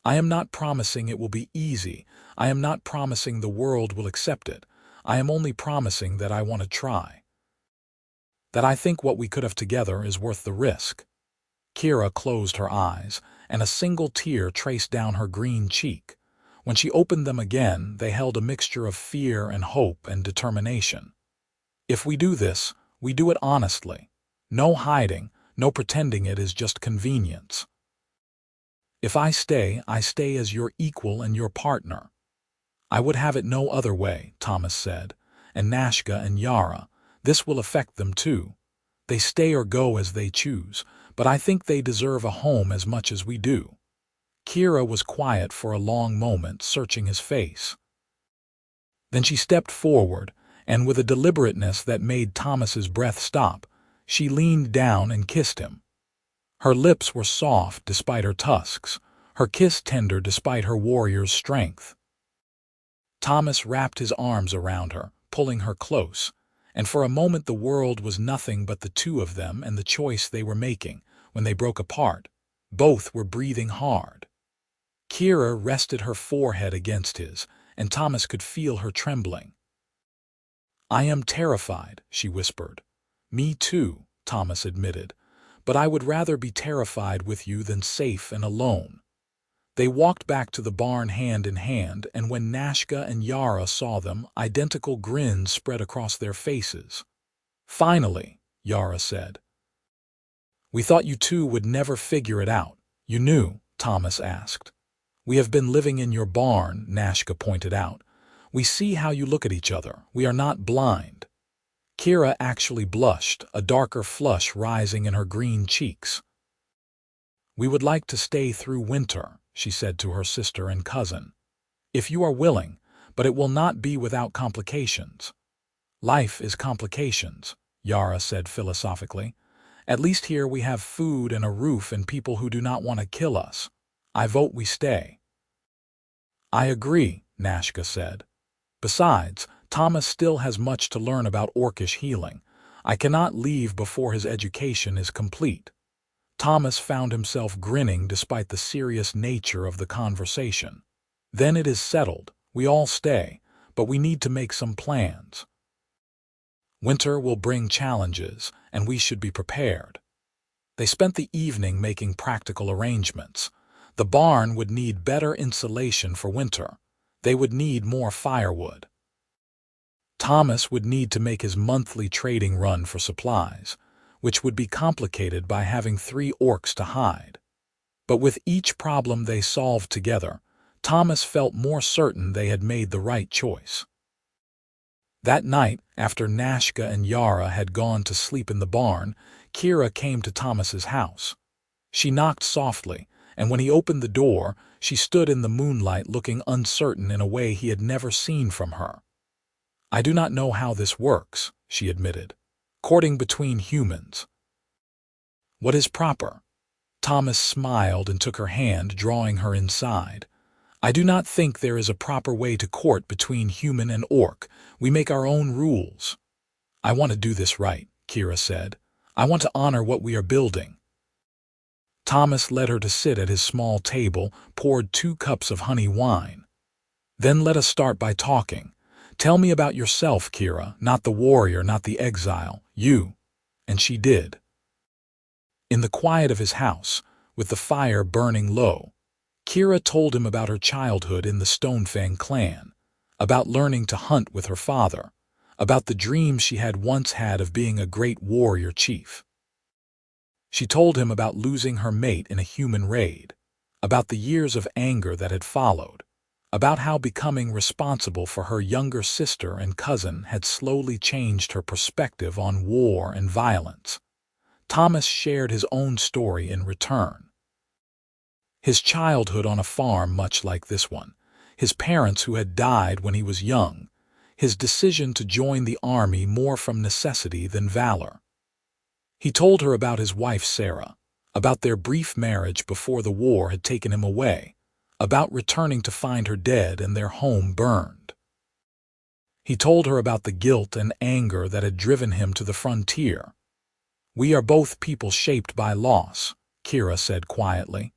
"I am not promising it will be easy. I am not promising the world will accept it. I am only promising that I want to try. That I think what we could have together is worth the risk." Kira closed her eyes, and a single tear traced down her green cheek. When she opened them again, they held a mixture of fear and hope and determination. "If we do this, we do it honestly. No hiding, no pretending it is just convenience. If I stay as your equal and your partner." "I would have it no other way," Thomas said. "And Nashka and Yara, this will affect them too. They stay or go as they choose, but I think they deserve a home as much as we do." Kira was quiet for a long moment, searching his face. Then she stepped forward, and with a deliberateness that made Thomas's breath stop, she leaned down and kissed him. Her lips were soft despite her tusks, her kiss tender despite her warrior's strength. Thomas wrapped his arms around her, pulling her close, and for a moment the world was nothing but the two of them and the choice they were making. When they broke apart, both were breathing hard. Kira rested her forehead against his, and Thomas could feel her trembling. "I am terrified," she whispered. "Me too," Thomas admitted, "but I would rather be terrified with you than safe and alone." They walked back to the barn hand in hand, and when Nashka and Yara saw them, identical grins spread across their faces. "Finally," Yara said. "We thought you two would never figure it out." "You knew?" Thomas asked. "We have been living in your barn," Nashka pointed out. "We see how you look at each other. We are not blind." Kira actually blushed, a darker flush rising in her green cheeks. "We would like to stay through winter," she said to her sister and cousin. "If you are willing, but it will not be without complications." "Life is complications," Yara said philosophically. "At least here we have food and a roof and people who do not want to kill us. I vote we stay." "I agree," Nashka said. "Besides, Thomas still has much to learn about orcish healing. I cannot leave before his education is complete." Thomas found himself grinning despite the serious nature of the conversation. "Then it is settled. We all stay, but we need to make some plans. Winter will bring challenges, and we should be prepared." They spent the evening making practical arrangements. The barn would need better insulation for winter. They would need more firewood. Thomas would need to make his monthly trading run for supplies, which would be complicated by having 3 orcs to hide. But with each problem they solved together, Thomas felt more certain they had made the right choice. That night, after Nashka and Yara had gone to sleep in the barn, Kira came to Thomas's house. She knocked softly, and when he opened the door, she stood in the moonlight looking uncertain in a way he had never seen from her. "I do not know how this works," she admitted. "Courting between humans. What is proper?" Thomas smiled and took her hand, drawing her inside. "I do not think there is a proper way to court between human and orc. We make our own rules." "I want to do this right," Kira said. "I want to honor what we are building." Thomas led her to sit at his small table, poured 2 cups of honey wine. "Then let us start by talking. Tell me about yourself, Kira, not the warrior, not the exile, you." And she did. In the quiet of his house, with the fire burning low, Kira told him about her childhood in the Stonefang clan, about learning to hunt with her father, about the dreams she had once had of being a great warrior chief. She told him about losing her mate in a human raid, about the years of anger that had followed, about how becoming responsible for her younger sister and cousin had slowly changed her perspective on war and violence. Thomas shared his own story in return. His childhood on a farm much like this one, his parents who had died when he was young, his decision to join the army more from necessity than valor. He told her about his wife Sarah, about their brief marriage before the war had taken him away, about returning to find her dead and their home burned. He told her about the guilt and anger that had driven him to the frontier. "We are both people shaped by loss," Kira said quietly.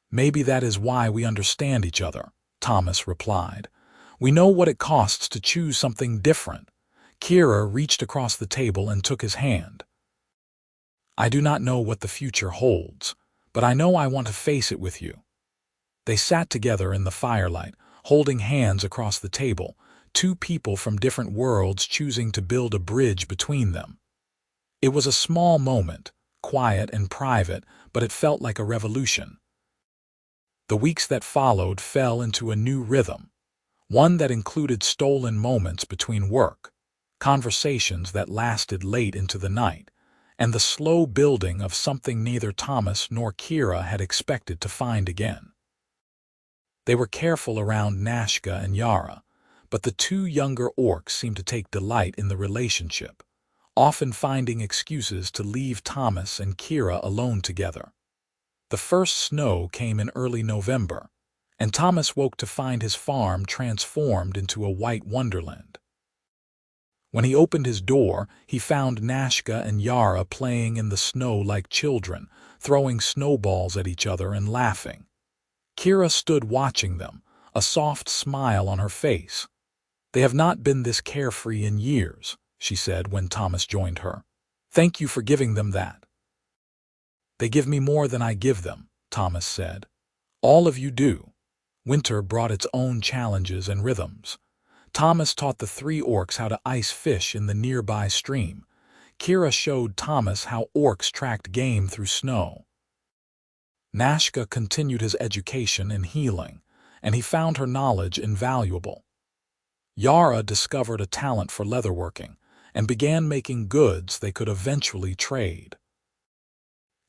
"Maybe that is why we understand each other," Thomas replied. "We know what it costs to choose something different." Kira reached across the table and took his hand. "I do not know what the future holds, but I know I want to face it with you." They sat together in the firelight, holding hands across the table, 2 people from different worlds choosing to build a bridge between them. It was a small moment, quiet and private, but it felt like a revolution. The weeks that followed fell into a new rhythm, one that included stolen moments between work, conversations that lasted late into the night, and the slow building of something neither Thomas nor Kira had expected to find again. They were careful around Nashka and Yara, but the two younger orcs seemed to take delight in the relationship, often finding excuses to leave Thomas and Kira alone together. The first snow came in early November, and Thomas woke to find his farm transformed into a white wonderland. When he opened his door, he found Nashka and Yara playing in the snow like children, throwing snowballs at each other and laughing. Kira stood watching them, a soft smile on her face. "They have not been this carefree in years," she said when Thomas joined her. "Thank you for giving them that." "They give me more than I give them," Thomas said. "All of you do." Winter brought its own challenges and rhythms. Thomas taught the three orcs how to ice fish in the nearby stream. Kira showed Thomas how orcs tracked game through snow. Nashka continued his education in healing, and he found her knowledge invaluable. Yara discovered a talent for leatherworking and began making goods they could eventually trade.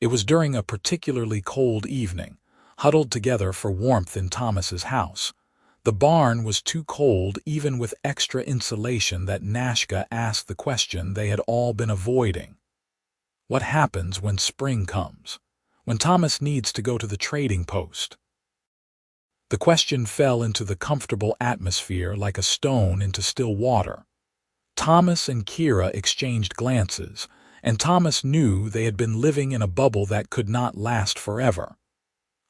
It was during a particularly cold evening, huddled together for warmth in Thomas's house. The barn was too cold even with extra insulation that Nashka asked the question they had all been avoiding. What happens when spring comes? When Thomas needs to go to the trading post? The question fell into the comfortable atmosphere like a stone into still water. Thomas and Kira exchanged glances, and Thomas knew they had been living in a bubble that could not last forever.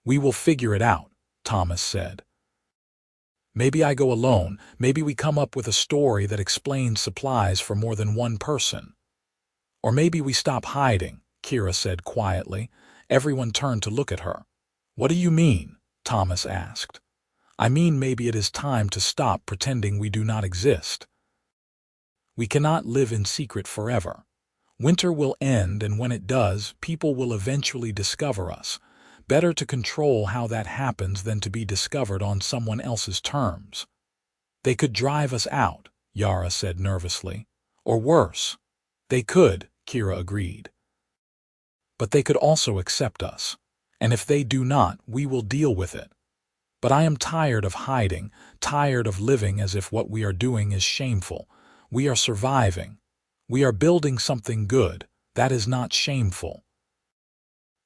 "We will figure it out," Thomas said. "Maybe I go alone, maybe we come up with a story that explains supplies for more than one person. Or maybe we stop hiding," Kira said quietly. Everyone turned to look at her. "What do you mean?" Thomas asked. "I mean maybe it is time to stop pretending we do not exist. We cannot live in secret forever. Winter will end, and when it does, people will eventually discover us. Better to control how that happens than to be discovered on someone else's terms." "They could drive us out," Yara said nervously. "Or worse." "They could," Kira agreed. "But they could also accept us. And if they do not, we will deal with it. But I am tired of hiding, tired of living as if what we are doing is shameful. We are surviving. We are building something good. That is not shameful."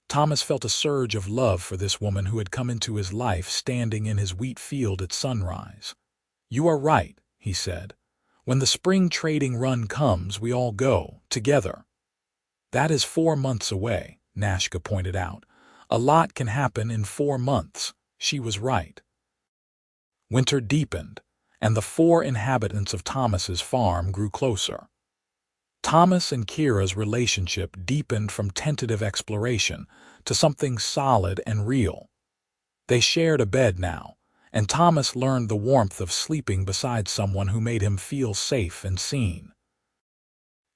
Thomas felt a surge of love for this woman who had come into his life standing in his wheat field at sunrise. "You are right," he said. "When the spring trading run comes, we all go, together." "That is 4 months away," Nashka pointed out. "A lot can happen in 4 months." She was right. Winter deepened, and the 4 inhabitants of Thomas's farm grew closer. Thomas and Kira's relationship deepened from tentative exploration to something solid and real. They shared a bed now, and Thomas learned the warmth of sleeping beside someone who made him feel safe and seen.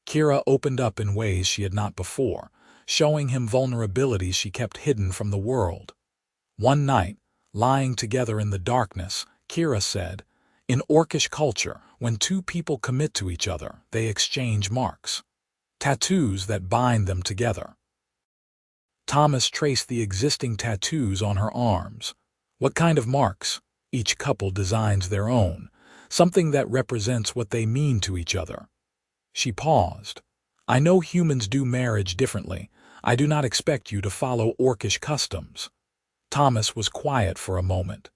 Kira opened up in ways she had not before, showing him vulnerabilities she kept hidden from the world. One night, lying together in the darkness, Kira said, "In orcish culture, when two people commit to each other, they exchange marks. Tattoos that bind them together." Thomas traced the existing tattoos on her arms. "What kind of marks?" "Each couple designs their own, something that represents what they mean to each other." She paused. "I know humans do marriage differently. I do not expect you to follow orcish customs." Thomas was quiet for a moment.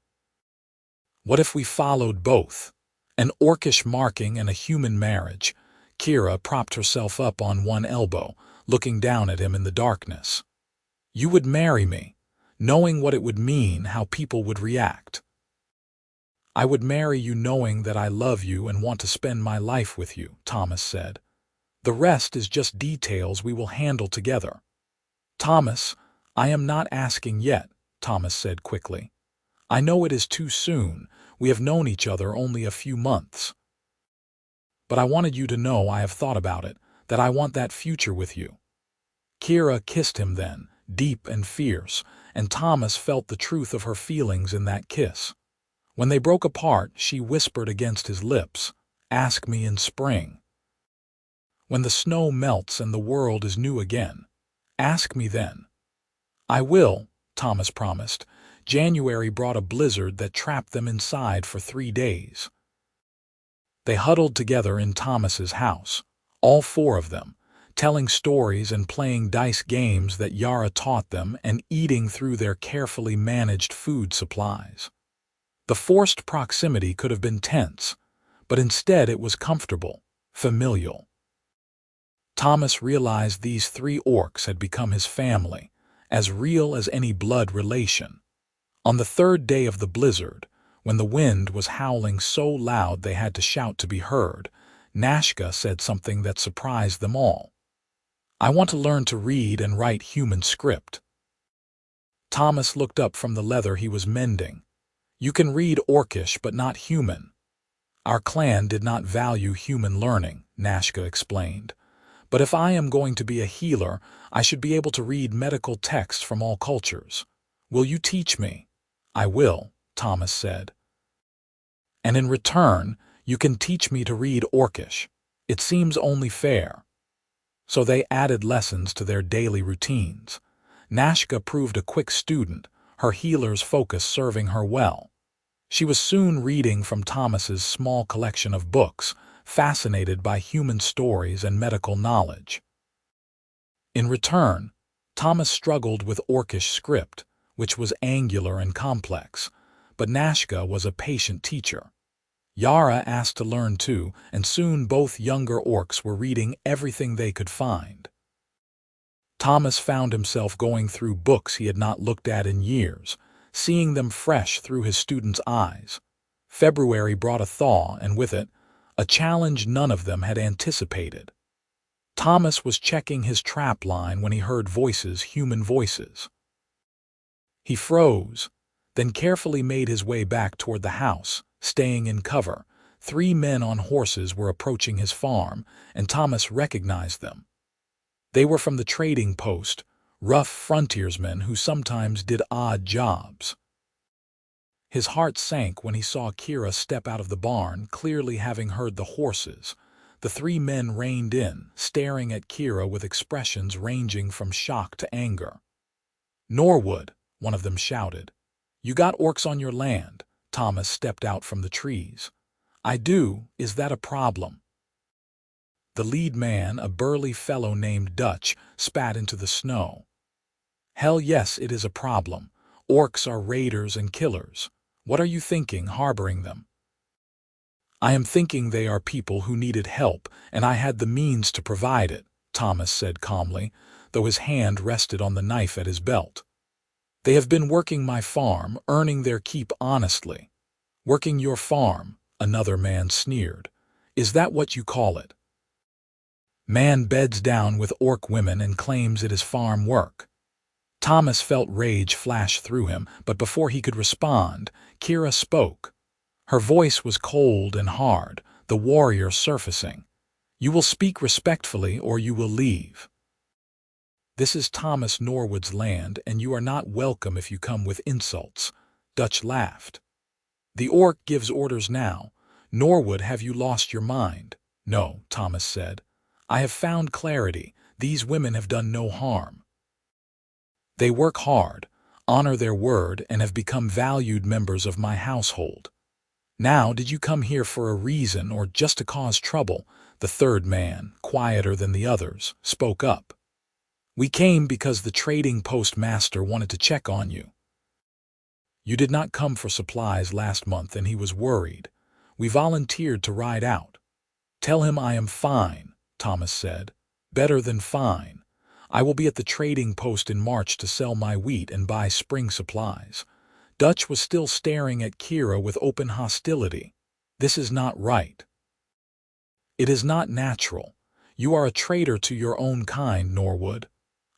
"What if we followed both? An orcish marking and a human marriage?" Kira propped herself up on one elbow, looking down at him in the darkness. "You would marry me, knowing what it would mean, how people would react." "I would marry you knowing that I love you and want to spend my life with you," Thomas said. "The rest is just details we will handle together." "Thomas, I am not asking yet," Thomas said quickly. "I know it is too soon. We have known each other only a few months. But I wanted you to know I have thought about it, that I want that future with you." Kira kissed him then, deep and fierce, and Thomas felt the truth of her feelings in that kiss. When they broke apart, she whispered against his lips, "Ask me in spring. When the snow melts and the world is new again. Ask me then." "I will," Thomas promised. January brought a blizzard that trapped them inside for 3 days. They huddled together in Thomas's house, all 4 of them, telling stories and playing dice games that Yara taught them and eating through their carefully managed food supplies. The forced proximity could have been tense, but instead it was comfortable, familial. Thomas realized these 3 orcs had become his family, as real as any blood relation. On the 3rd day of the blizzard, when the wind was howling so loud they had to shout to be heard, Nashka said something that surprised them all. "I want to learn to read and write human script." Thomas looked up from the leather he was mending. "You can read orcish but not human." "Our clan did not value human learning," Nashka explained. "But if I am going to be a healer, I should be able to read medical texts from all cultures. Will you teach me?" "I will," Thomas said. "And in return, you can teach me to read orcish. It seems only fair." So they added lessons to their daily routines. Nashka proved a quick student, her healer's focus serving her well. She was soon reading from Thomas's small collection of books, fascinated by human stories and medical knowledge. In return, Thomas struggled with orcish script, which was angular and complex, but Nashka was a patient teacher. Yara asked to learn too, and soon both younger orcs were reading everything they could find. Thomas found himself going through books he had not looked at in years, seeing them fresh through his students' eyes. February brought a thaw, and with it, a challenge none of them had anticipated. Thomas was checking his trap line when he heard voices, human voices. He froze, then carefully made his way back toward the house, staying in cover. 3 men on horses were approaching his farm, and Thomas recognized them. They were from the trading post, rough frontiersmen who sometimes did odd jobs. His heart sank when he saw Kira step out of the barn, clearly having heard the horses. The 3 men reined in, staring at Kira with expressions ranging from shock to anger. "Norwood," one of them shouted. "You got orcs on your land." Thomas stepped out from the trees. "I do. Is that a problem?" The lead man, a burly fellow named Dutch, spat into the snow. "Hell yes, it is a problem. Orcs are raiders and killers. What are you thinking, harboring them?" "I am thinking they are people who needed help, and I had the means to provide it," Thomas said calmly, though his hand rested on the knife at his belt. "They have been working my farm, earning their keep honestly." "Working your farm?" another man sneered. "Is that what you call it?" "Man beds down with orc women and claims it is farm work." Thomas felt rage flash through him, but before he could respond, Kira spoke. Her voice was cold and hard, the warrior surfacing. "You will speak respectfully or you will leave. This is Thomas Norwood's land, and you are not welcome if you come with insults." Dutch laughed. "The orc gives orders now. Norwood, have you lost your mind?" "No," Thomas said. "I have found clarity. These women have done no harm. They work hard, honor their word, and have become valued members of my household. Now, did you come here for a reason or just to cause trouble?" The 3rd man, quieter than the others, spoke up. "We came because the trading post master wanted to check on you. You did not come for supplies last month and he was worried. We volunteered to ride out." "Tell him I am fine," Thomas said. "Better than fine. I will be at the trading post in March to sell my wheat and buy spring supplies." Dutch was still staring at Kira with open hostility. "This is not right. It is not natural. You are a traitor to your own kind, Norwood."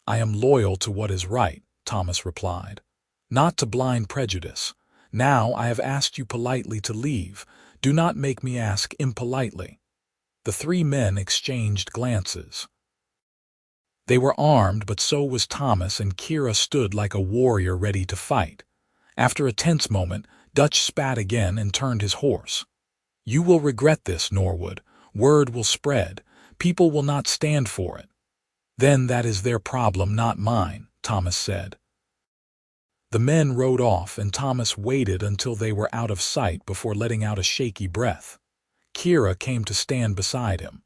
"I am loyal to what is right," Thomas replied. "Not to blind prejudice. Now I have asked you politely to leave. Do not make me ask impolitely." The 3 men exchanged glances. They were armed, but so was Thomas, and Kira stood like a warrior ready to fight. After a tense moment, Dutch spat again and turned his horse. "You will regret this, Norwood. Word will spread. People will not stand for it." "Then that is their problem, not mine," Thomas said. The men rode off, and Thomas waited until they were out of sight before letting out a shaky breath. Kira came to stand beside him.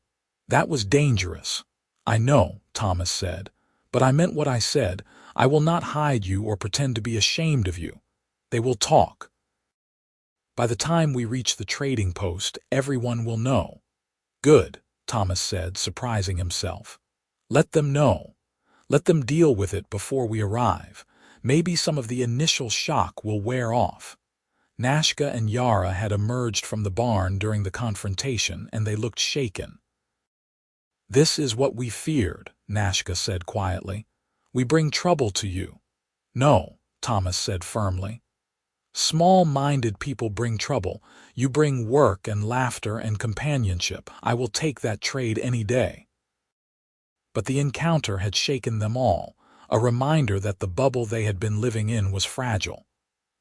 "That was dangerous." "I know," Thomas said, "but I meant what I said. I will not hide you or pretend to be ashamed of you. They will talk. By the time we reach the trading post, everyone will know." "Good," Thomas said, surprising himself. "Let them know. Let them deal with it before we arrive. Maybe some of the initial shock will wear off." Nashka and Yara had emerged from the barn during the confrontation, and they looked shaken. "This is what we feared," Nashka said quietly. "We bring trouble to you." "No," Thomas said firmly. "Small-minded people bring trouble. You bring work and laughter and companionship. I will take that trade any day." But the encounter had shaken them all, a reminder that the bubble they had been living in was fragile.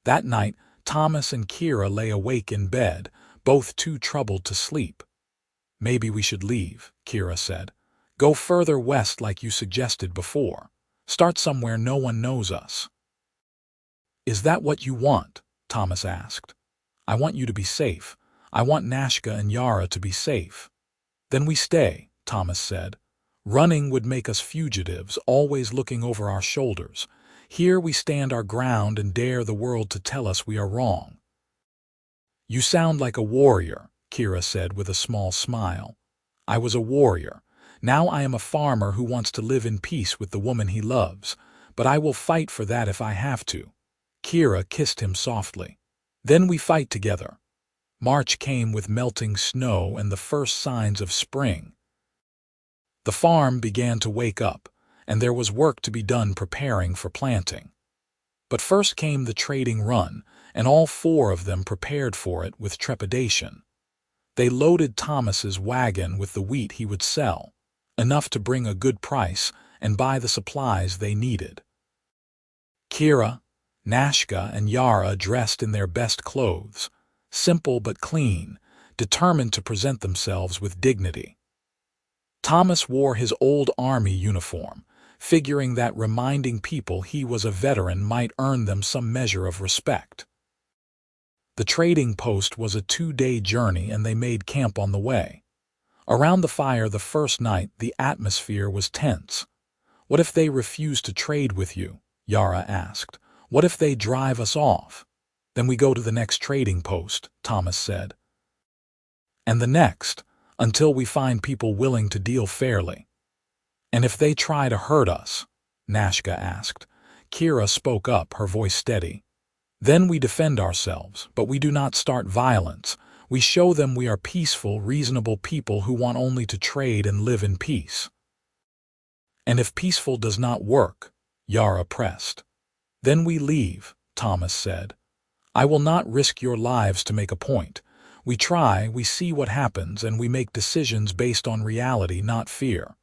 That night, Thomas and Kira lay awake in bed, both too troubled to sleep. "Maybe we should leave," Kira said. "Go further west like you suggested before. Start somewhere no one knows us." "Is that what you want?" Thomas asked. "I want you to be safe. I want Nashka and Yara to be safe." "Then we stay," Thomas said. "Running would make us fugitives, always looking over our shoulders. Here we stand our ground and dare the world to tell us we are wrong." "You sound like a warrior," Kira said with a small smile. "I was a warrior. Now I am a farmer who wants to live in peace with the woman he loves, but I will fight for that if I have to." Kira kissed him softly. "Then we fight together." March came with melting snow and the first signs of spring. The farm began to wake up, and there was work to be done preparing for planting. But first came the trading run, and all four of them prepared for it with trepidation. They loaded Thomas's wagon with the wheat he would sell, enough to bring a good price and buy the supplies they needed. Kira, Nashka, and Yara dressed in their best clothes, simple but clean, determined to present themselves with dignity. Thomas wore his old army uniform, figuring that reminding people he was a veteran might earn them some measure of respect. The trading post was a 2-day journey, and they made camp on the way. Around the fire the first night, the atmosphere was tense. "What if they refuse to trade with you?" Yara asked. "What if they drive us off?" "Then we go to the next trading post," Thomas said. "And the next, until we find people willing to deal fairly." "And if they try to hurt us?" Nashka asked. Kira spoke up, her voice steady. "Then we defend ourselves, but we do not start violence. We show them we are peaceful, reasonable people who want only to trade and live in peace." "And if peaceful does not work?" Yara pressed. "Then we leave," Thomas said. "I will not risk your lives to make a point. We try, we see what happens, and we make decisions based on reality, not fear."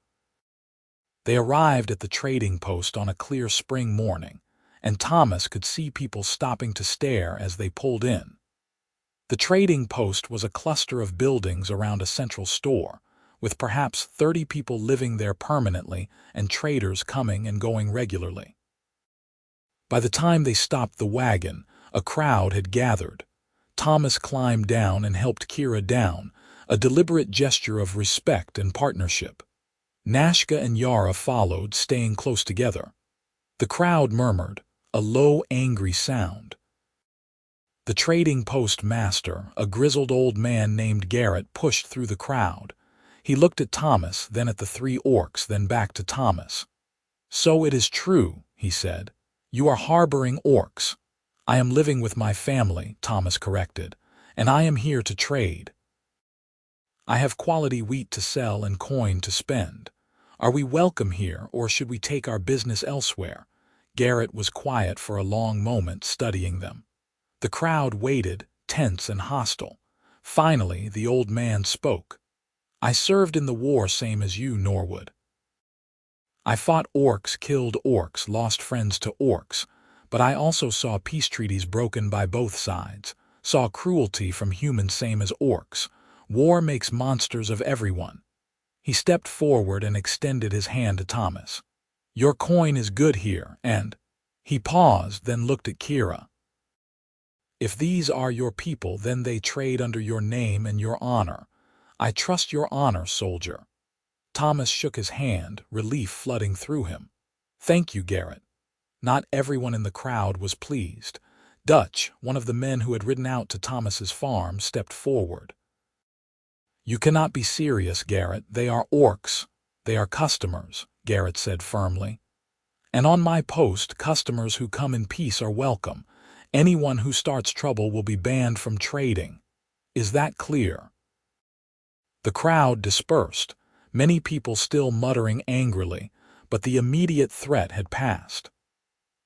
They arrived at the trading post on a clear spring morning, and Thomas could see people stopping to stare as they pulled in. The trading post was a cluster of buildings around a central store, with perhaps 30 people living there permanently and traders coming and going regularly. By the time they stopped the wagon, a crowd had gathered. Thomas climbed down and helped Kira down, a deliberate gesture of respect and partnership. Nashka and Yara followed, staying close together. The crowd murmured, a low, angry sound. The trading post master, a grizzled old man named Garrett, pushed through the crowd. He looked at Thomas, then at the 3 orcs, then back to Thomas. "So it is true," he said. "You are harboring orcs." "I am living with my family," Thomas corrected, "and I am here to trade. I have quality wheat to sell and coin to spend. Are we welcome here, or should we take our business elsewhere?" Garrett was quiet for a long moment, studying them. The crowd waited, tense and hostile. Finally, the old man spoke. "I served in the war same as you, Norwood. I fought orcs, killed orcs, lost friends to orcs, but I also saw peace treaties broken by both sides, saw cruelty from humans same as orcs. War makes monsters of everyone." He stepped forward and extended his hand to Thomas. "Your coin is good here, and..." He paused, then looked at Kira. If these are your people, then they trade under your name and your honor. I trust your honor, soldier. Thomas shook his hand, relief flooding through him. Thank you, Garrett. Not everyone in the crowd was pleased. Dutch, one of the men who had ridden out to Thomas's farm, stepped forward. You cannot be serious, Garrett. They are orcs. They are customers, Garrett said firmly. And on my post, customers who come in peace are welcome. Anyone who starts trouble will be banned from trading. Is that clear? The crowd dispersed, many people still muttering angrily, but the immediate threat had passed.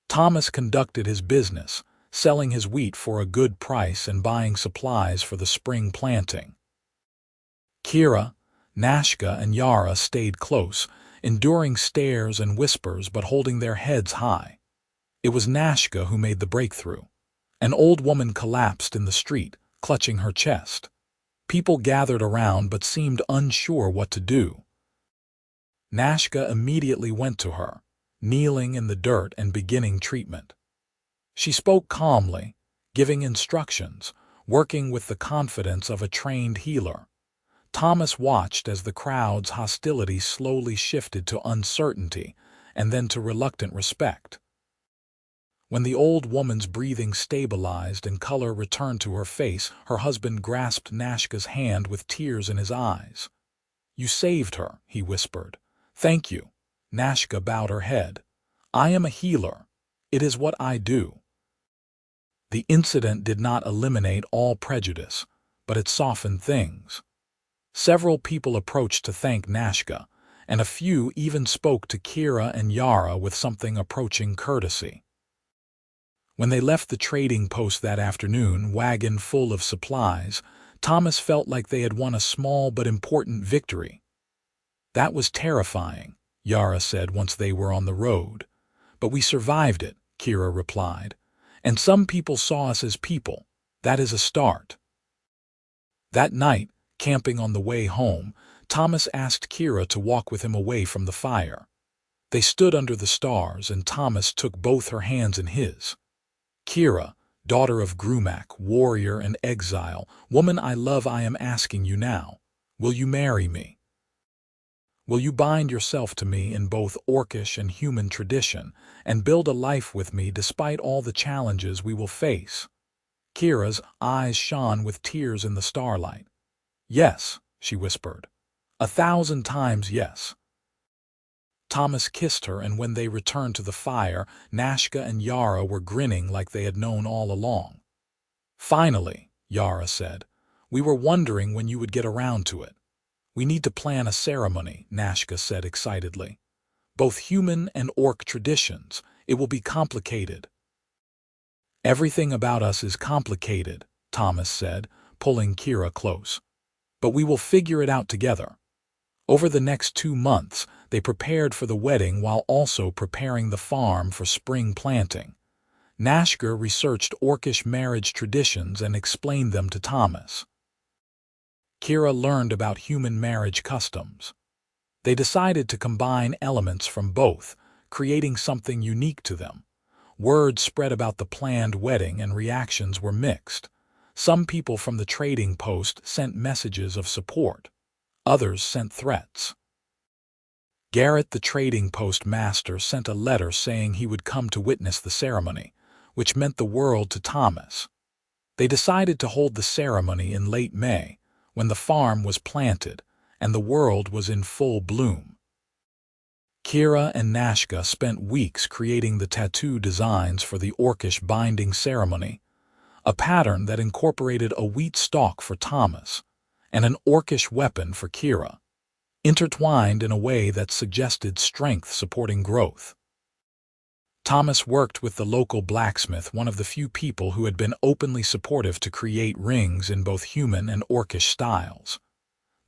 Thomas conducted his business, selling his wheat for a good price and buying supplies for the spring planting. Kira, Nashka, and Yara stayed close, enduring stares and whispers but holding their heads high. It was Nashka who made the breakthrough. An old woman collapsed in the street, clutching her chest. People gathered around but seemed unsure what to do. Nashka immediately went to her, kneeling in the dirt and beginning treatment. She spoke calmly, giving instructions, working with the confidence of a trained healer. Thomas watched as the crowd's hostility slowly shifted to uncertainty and then to reluctant respect. When the old woman's breathing stabilized and color returned to her face, her husband grasped Nashka's hand with tears in his eyes. You saved her, he whispered. Thank you. Nashka bowed her head. I am a healer. It is what I do. The incident did not eliminate all prejudice, but it softened things. Several people approached to thank Nashka, and a few even spoke to Kira and Yara with something approaching courtesy. When they left the trading post that afternoon, wagon full of supplies, Thomas felt like they had won a small but important victory. That was terrifying, Yara said once they were on the road. But we survived it, Kira replied. And some people saw us as people. That is a start. That night, camping on the way home, Thomas asked Kira to walk with him away from the fire. They stood under the stars, and Thomas took both her hands in his. Kira, daughter of Grumak, warrior and exile, woman I love, I am asking you now, will you marry me? Will you bind yourself to me in both orcish and human tradition and build a life with me despite all the challenges we will face? Kira's eyes shone with tears in the starlight. Yes, she whispered. 1,000 times yes. Thomas kissed her, and when they returned to the fire, Nashka and Yara were grinning like they had known all along. Finally, Yara said, we were wondering when you would get around to it. We need to plan a ceremony, Nashka said excitedly. Both human and orc traditions. It will be complicated. Everything about us is complicated, Thomas said, pulling Kira close. But we will figure it out together. Over the next 2 months, they prepared for the wedding while also preparing the farm for spring planting. Nashka researched orcish marriage traditions and explained them to Thomas. Kira learned about human marriage customs. They decided to combine elements from both, creating something unique to them. Word spread about the planned wedding and reactions were mixed. Some people from the trading post sent messages of support. Others sent threats. Garrett, the trading post master, sent a letter saying he would come to witness the ceremony, which meant the world to Thomas. They decided to hold the ceremony in late May, when the farm was planted and the world was in full bloom. Kira and Nashka spent weeks creating the tattoo designs for the orcish binding ceremony, a pattern that incorporated a wheat stalk for Thomas and an orcish weapon for Kira, intertwined in a way that suggested strength supporting growth. Thomas worked with the local blacksmith, one of the few people who had been openly supportive, to create rings in both human and orcish styles.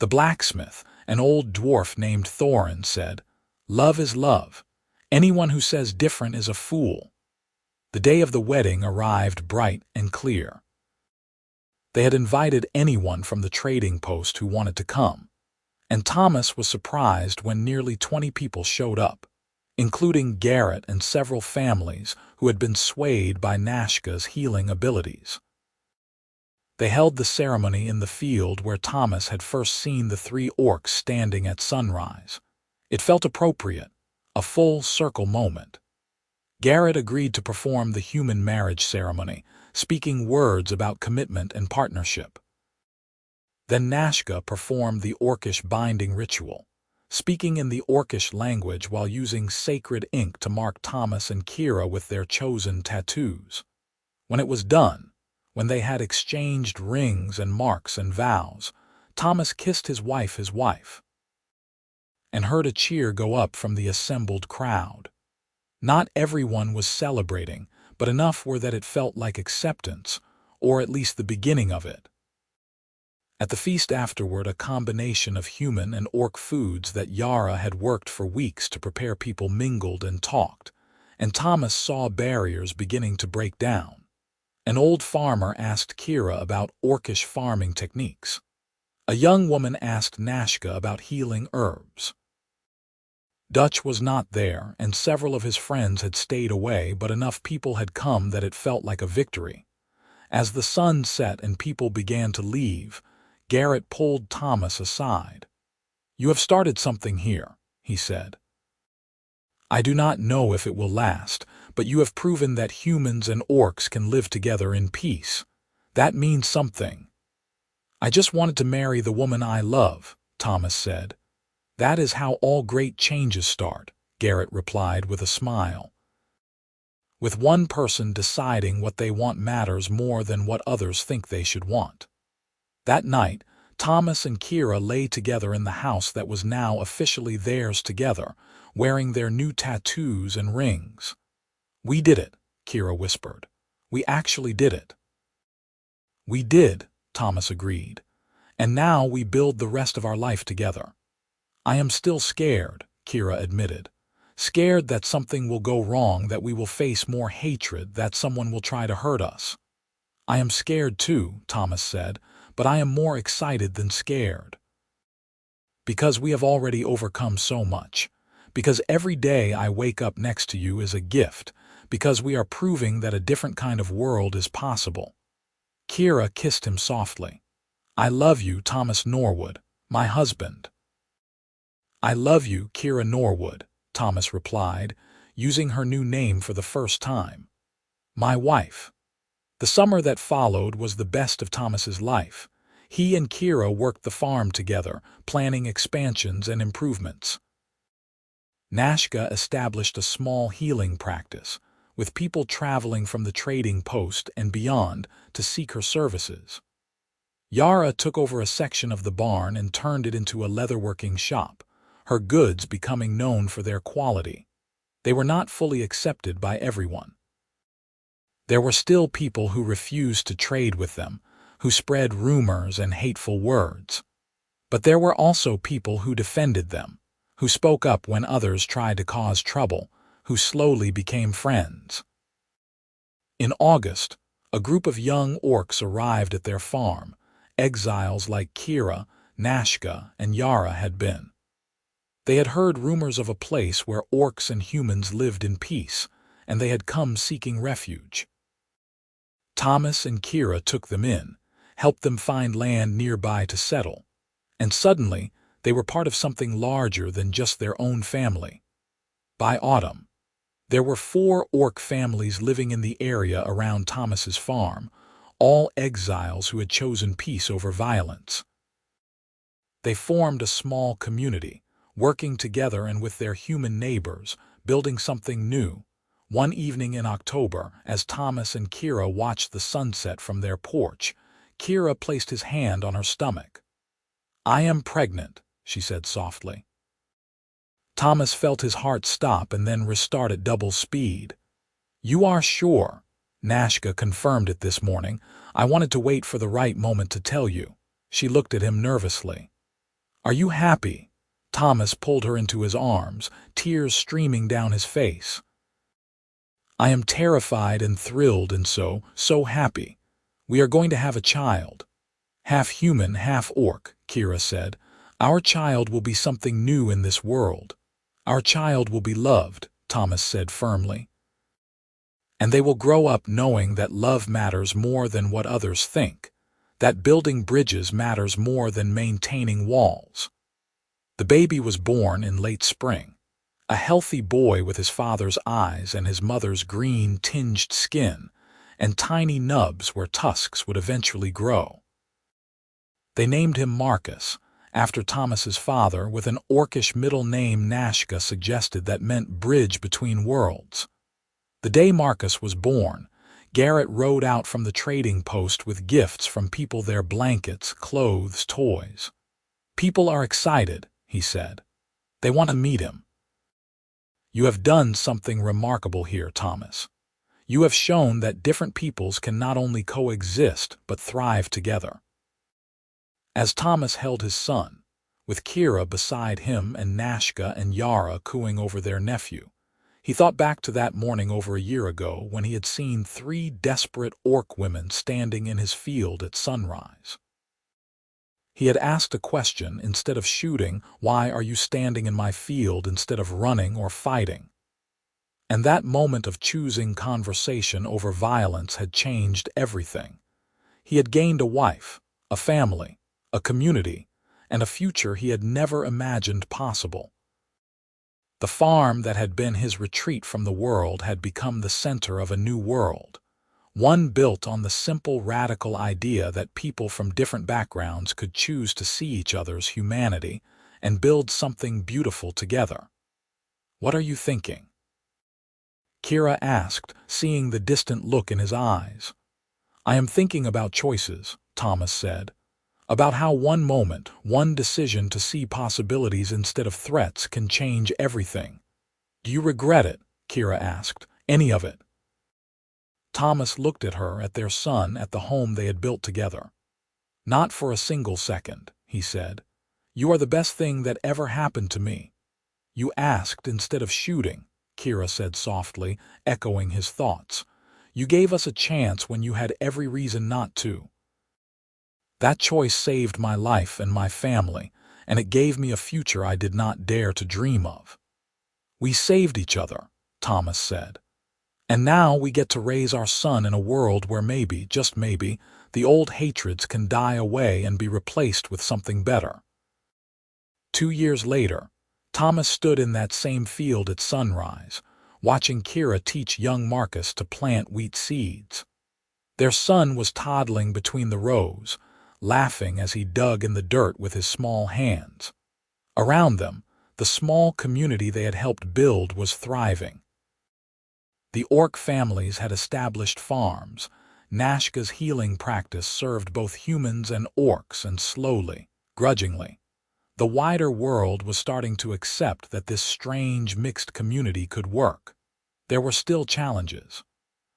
The blacksmith, an old dwarf named Thorin, said, "Love is love. Anyone who says different is a fool." The day of the wedding arrived bright and clear. They had invited anyone from the trading post who wanted to come, and Thomas was surprised when nearly 20 people showed up. including Garrett and several families who had been swayed by Nashka's healing abilities. They held the ceremony in the field where Thomas had first seen the three orcs standing at sunrise. It felt appropriate, a full circle moment. Garrett agreed to perform the human marriage ceremony, speaking words about commitment and partnership. Then Nashka performed the orcish binding ritual, speaking in the orcish language while using sacred ink to mark Thomas and Kira with their chosen tattoos. When it was done, when they had exchanged rings and marks and vows, Thomas kissed his wife, and heard a cheer go up from the assembled crowd. Not everyone was celebrating, but enough were that it felt like acceptance, or at least the beginning of it. At the feast afterward, a combination of human and orc foods that Yara had worked for weeks to prepare people mingled and talked, and Thomas saw barriers beginning to break down. An old farmer asked Kira about orcish farming techniques. A young woman asked Nashka about healing herbs. Dutch was not there, and several of his friends had stayed away, but enough people had come that it felt like a victory. As the sun set and people began to leave, Garrett pulled Thomas aside. "You have started something here," he said. "I do not know if it will last, but you have proven that humans and orcs can live together in peace. That means something." "I just wanted to marry the woman I love," Thomas said. "That is how all great changes start," Garrett replied with a smile. "With one person deciding what they want matters more than what others think they should want." That night, Thomas and Kira lay together in the house that was now officially theirs together, wearing their new tattoos and rings. "We did it," Kira whispered. "We actually did it." "We did," Thomas agreed. "And now we build the rest of our life together." "I am still scared," Kira admitted. "Scared that something will go wrong, that we will face more hatred, that someone will try to hurt us." "I am scared too," Thomas said, "but I am more excited than scared. Because we have already overcome so much. Because every day I wake up next to you is a gift. Because we are proving that a different kind of world is possible." Kira kissed him softly. "I love you, Thomas Norwood, my husband." "I love you, Kira Norwood," Thomas replied, using her new name for the first time. "My wife." The summer that followed was the best of Thomas's life. He and Kira worked the farm together, planning expansions and improvements. Nashka established a small healing practice, with people traveling from the trading post and beyond to seek her services. Yara took over a section of the barn and turned it into a leatherworking shop, her goods becoming known for their quality. They were not fully accepted by everyone. There were still people who refused to trade with them, who spread rumors and hateful words. But there were also people who defended them, who spoke up when others tried to cause trouble, who slowly became friends. In August, a group of young orcs arrived at their farm, exiles like Kira, Nashka, and Yara had been. They had heard rumors of a place where orcs and humans lived in peace, and they had come seeking refuge. Thomas and Kira took them in, helped them find land nearby to settle, and suddenly they were part of something larger than just their own family. By autumn, there were 4 orc families living in the area around Thomas's farm, all exiles who had chosen peace over violence. They formed a small community, working together and with their human neighbors, building something new. One evening in October, as Thomas and Kira watched the sunset from their porch, Kira placed his hand on her stomach. "I am pregnant," she said softly. Thomas felt his heart stop and then restart at double speed. "You are sure?" Nashka confirmed it this morning. "I wanted to wait for the right moment to tell you." She looked at him nervously. "Are you happy?" Thomas pulled her into his arms, tears streaming down his face. "I am terrified and thrilled and so happy. We are going to have a child." "Half human, half orc," Kira said. "Our child will be something new in this world. Our child will be loved, Thomas said firmly. And they will grow up knowing that love matters more than what others think, that building bridges matters more than maintaining walls. The baby was born in late spring, a healthy boy with his father's eyes and his mother's green-tinged skin, and tiny nubs where tusks would eventually grow. They named him Marcus, after Thomas's father, with an orcish middle name Nashka suggested that meant bridge between worlds. The day Marcus was born, Garrett rode out from the trading post with gifts from people, their blankets, clothes, toys. People are excited, he said. They want to meet him. You have done something remarkable here, Thomas. You have shown that different peoples can not only coexist but thrive together. As Thomas held his son, with Kira beside him and Nashka and Yara cooing over their nephew, he thought back to that morning over a year ago when he had seen 3 desperate orc women standing in his field at sunrise. He had asked a question instead of shooting, "Why are you standing in my field?" instead of running or fighting. And that moment of choosing conversation over violence had changed everything. He had gained a wife, a family, a community, and a future he had never imagined possible. The farm that had been his retreat from the world had become the center of a new world, one built on the simple, radical idea that people from different backgrounds could choose to see each other's humanity and build something beautiful together. "What are you thinking?" Kira asked, seeing the distant look in his eyes. "I am thinking about choices," Thomas said. "About how one moment, one decision to see possibilities instead of threats can change everything." "Do you regret it?" Kira asked. "Any of it?" Thomas looked at her, at their son, at the home they had built together. "Not for a single second," he said. "You are the best thing that ever happened to me." "You asked instead of shooting," Kira said softly, echoing his thoughts. "You gave us a chance when you had every reason not to. That choice saved my life and my family, and it gave me a future I did not dare to dream of." "We saved each other," Thomas said. "And now we get to raise our son in a world where maybe, just maybe, the old hatreds can die away and be replaced with something better." 2 years later, Thomas stood in that same field at sunrise, watching Kira teach young Marcus to plant wheat seeds. Their son was toddling between the rows, laughing as he dug in the dirt with his small hands. Around them, the small community they had helped build was thriving. The orc families had established farms. Nashka's healing practice served both humans and orcs, and slowly, grudgingly, the wider world was starting to accept that this strange mixed community could work. There were still challenges.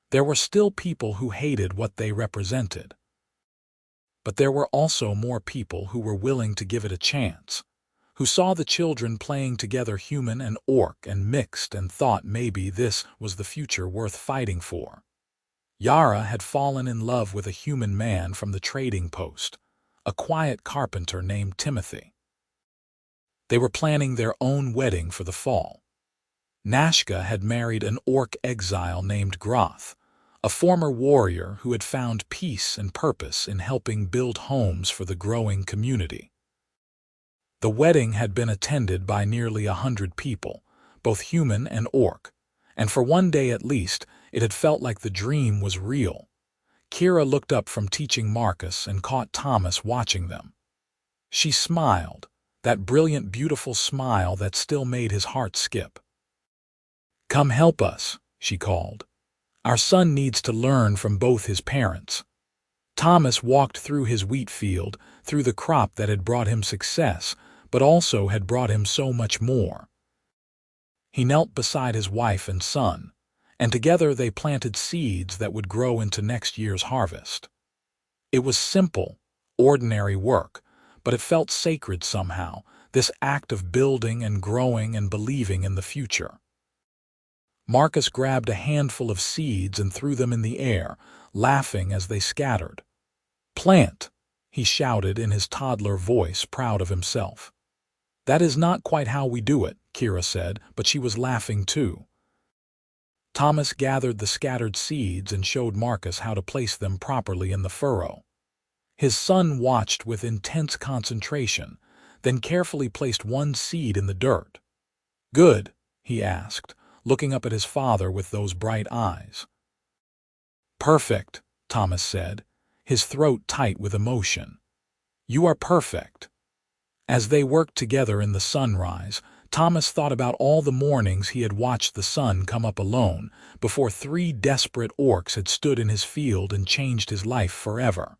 There were still people who hated what they represented. But there were also more people who were willing to give it a chance, who saw the children playing together, human and orc and mixed, and thought maybe this was the future worth fighting for. Yara had fallen in love with a human man from the trading post, a quiet carpenter named Timothy. They were planning their own wedding for the fall. Nashka had married an orc exile named Groth, a former warrior who had found peace and purpose in helping build homes for the growing community. The wedding had been attended by nearly 100 people, both human and orc, and for one day at least, it had felt like the dream was real. Kira looked up from teaching Marcus and caught Thomas watching them. She smiled, that brilliant, beautiful smile that still made his heart skip. "Come help us," she called. "Our son needs to learn from both his parents." Thomas walked through his wheat field, through the crop that had brought him success, but also had brought him so much more. He knelt beside his wife and son, and together they planted seeds that would grow into next year's harvest. It was simple, ordinary work, but it felt sacred somehow, this act of building and growing and believing in the future. Marcus grabbed a handful of seeds and threw them in the air, laughing as they scattered. "Plant," he shouted in his toddler voice, proud of himself. "That is not quite how we do it," Kira said, but she was laughing too. Thomas gathered the scattered seeds and showed Marcus how to place them properly in the furrow. His son watched with intense concentration, then carefully placed one seed in the dirt. "Good," he asked, looking up at his father with those bright eyes. "Perfect," Thomas said, his throat tight with emotion. "You are perfect." As they worked together in the sunrise, Thomas thought about all the mornings he had watched the sun come up alone before 3 desperate orcs had stood in his field and changed his life forever.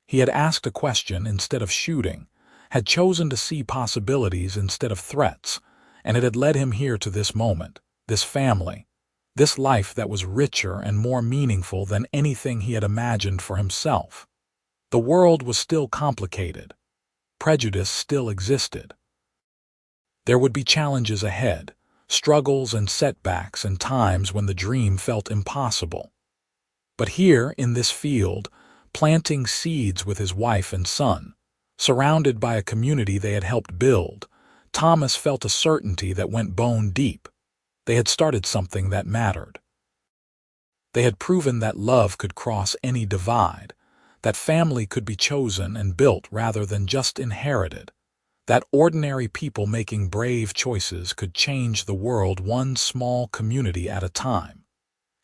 He had asked a question instead of shooting, had chosen to see possibilities instead of threats, and it had led him here to this moment, this family, this life that was richer and more meaningful than anything he had imagined for himself. The world was still complicated. Prejudice still existed. There would be challenges ahead, struggles and setbacks and times when the dream felt impossible. But here, in this field, planting seeds with his wife and son, surrounded by a community they had helped build, Thomas felt a certainty that went bone deep. They had started something that mattered. They had proven that love could cross any divide, that family could be chosen and built rather than just inherited, that ordinary people making brave choices could change the world one small community at a time.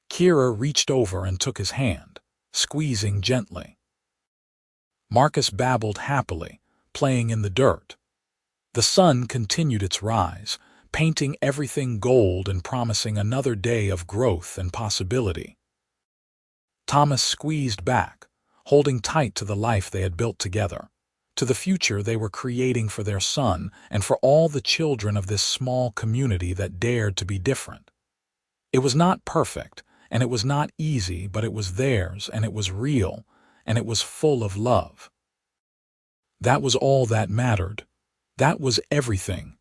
Kira reached over and took his hand, squeezing gently. Marcus babbled happily, playing in the dirt. The sun continued its rise, painting everything gold and promising another day of growth and possibility. Thomas squeezed back, holding tight to the life they had built together, to the future they were creating for their son and for all the children of this small community that dared to be different. It was not perfect, and it was not easy, but it was theirs, and it was real, and it was full of love. That was all that mattered. That was everything,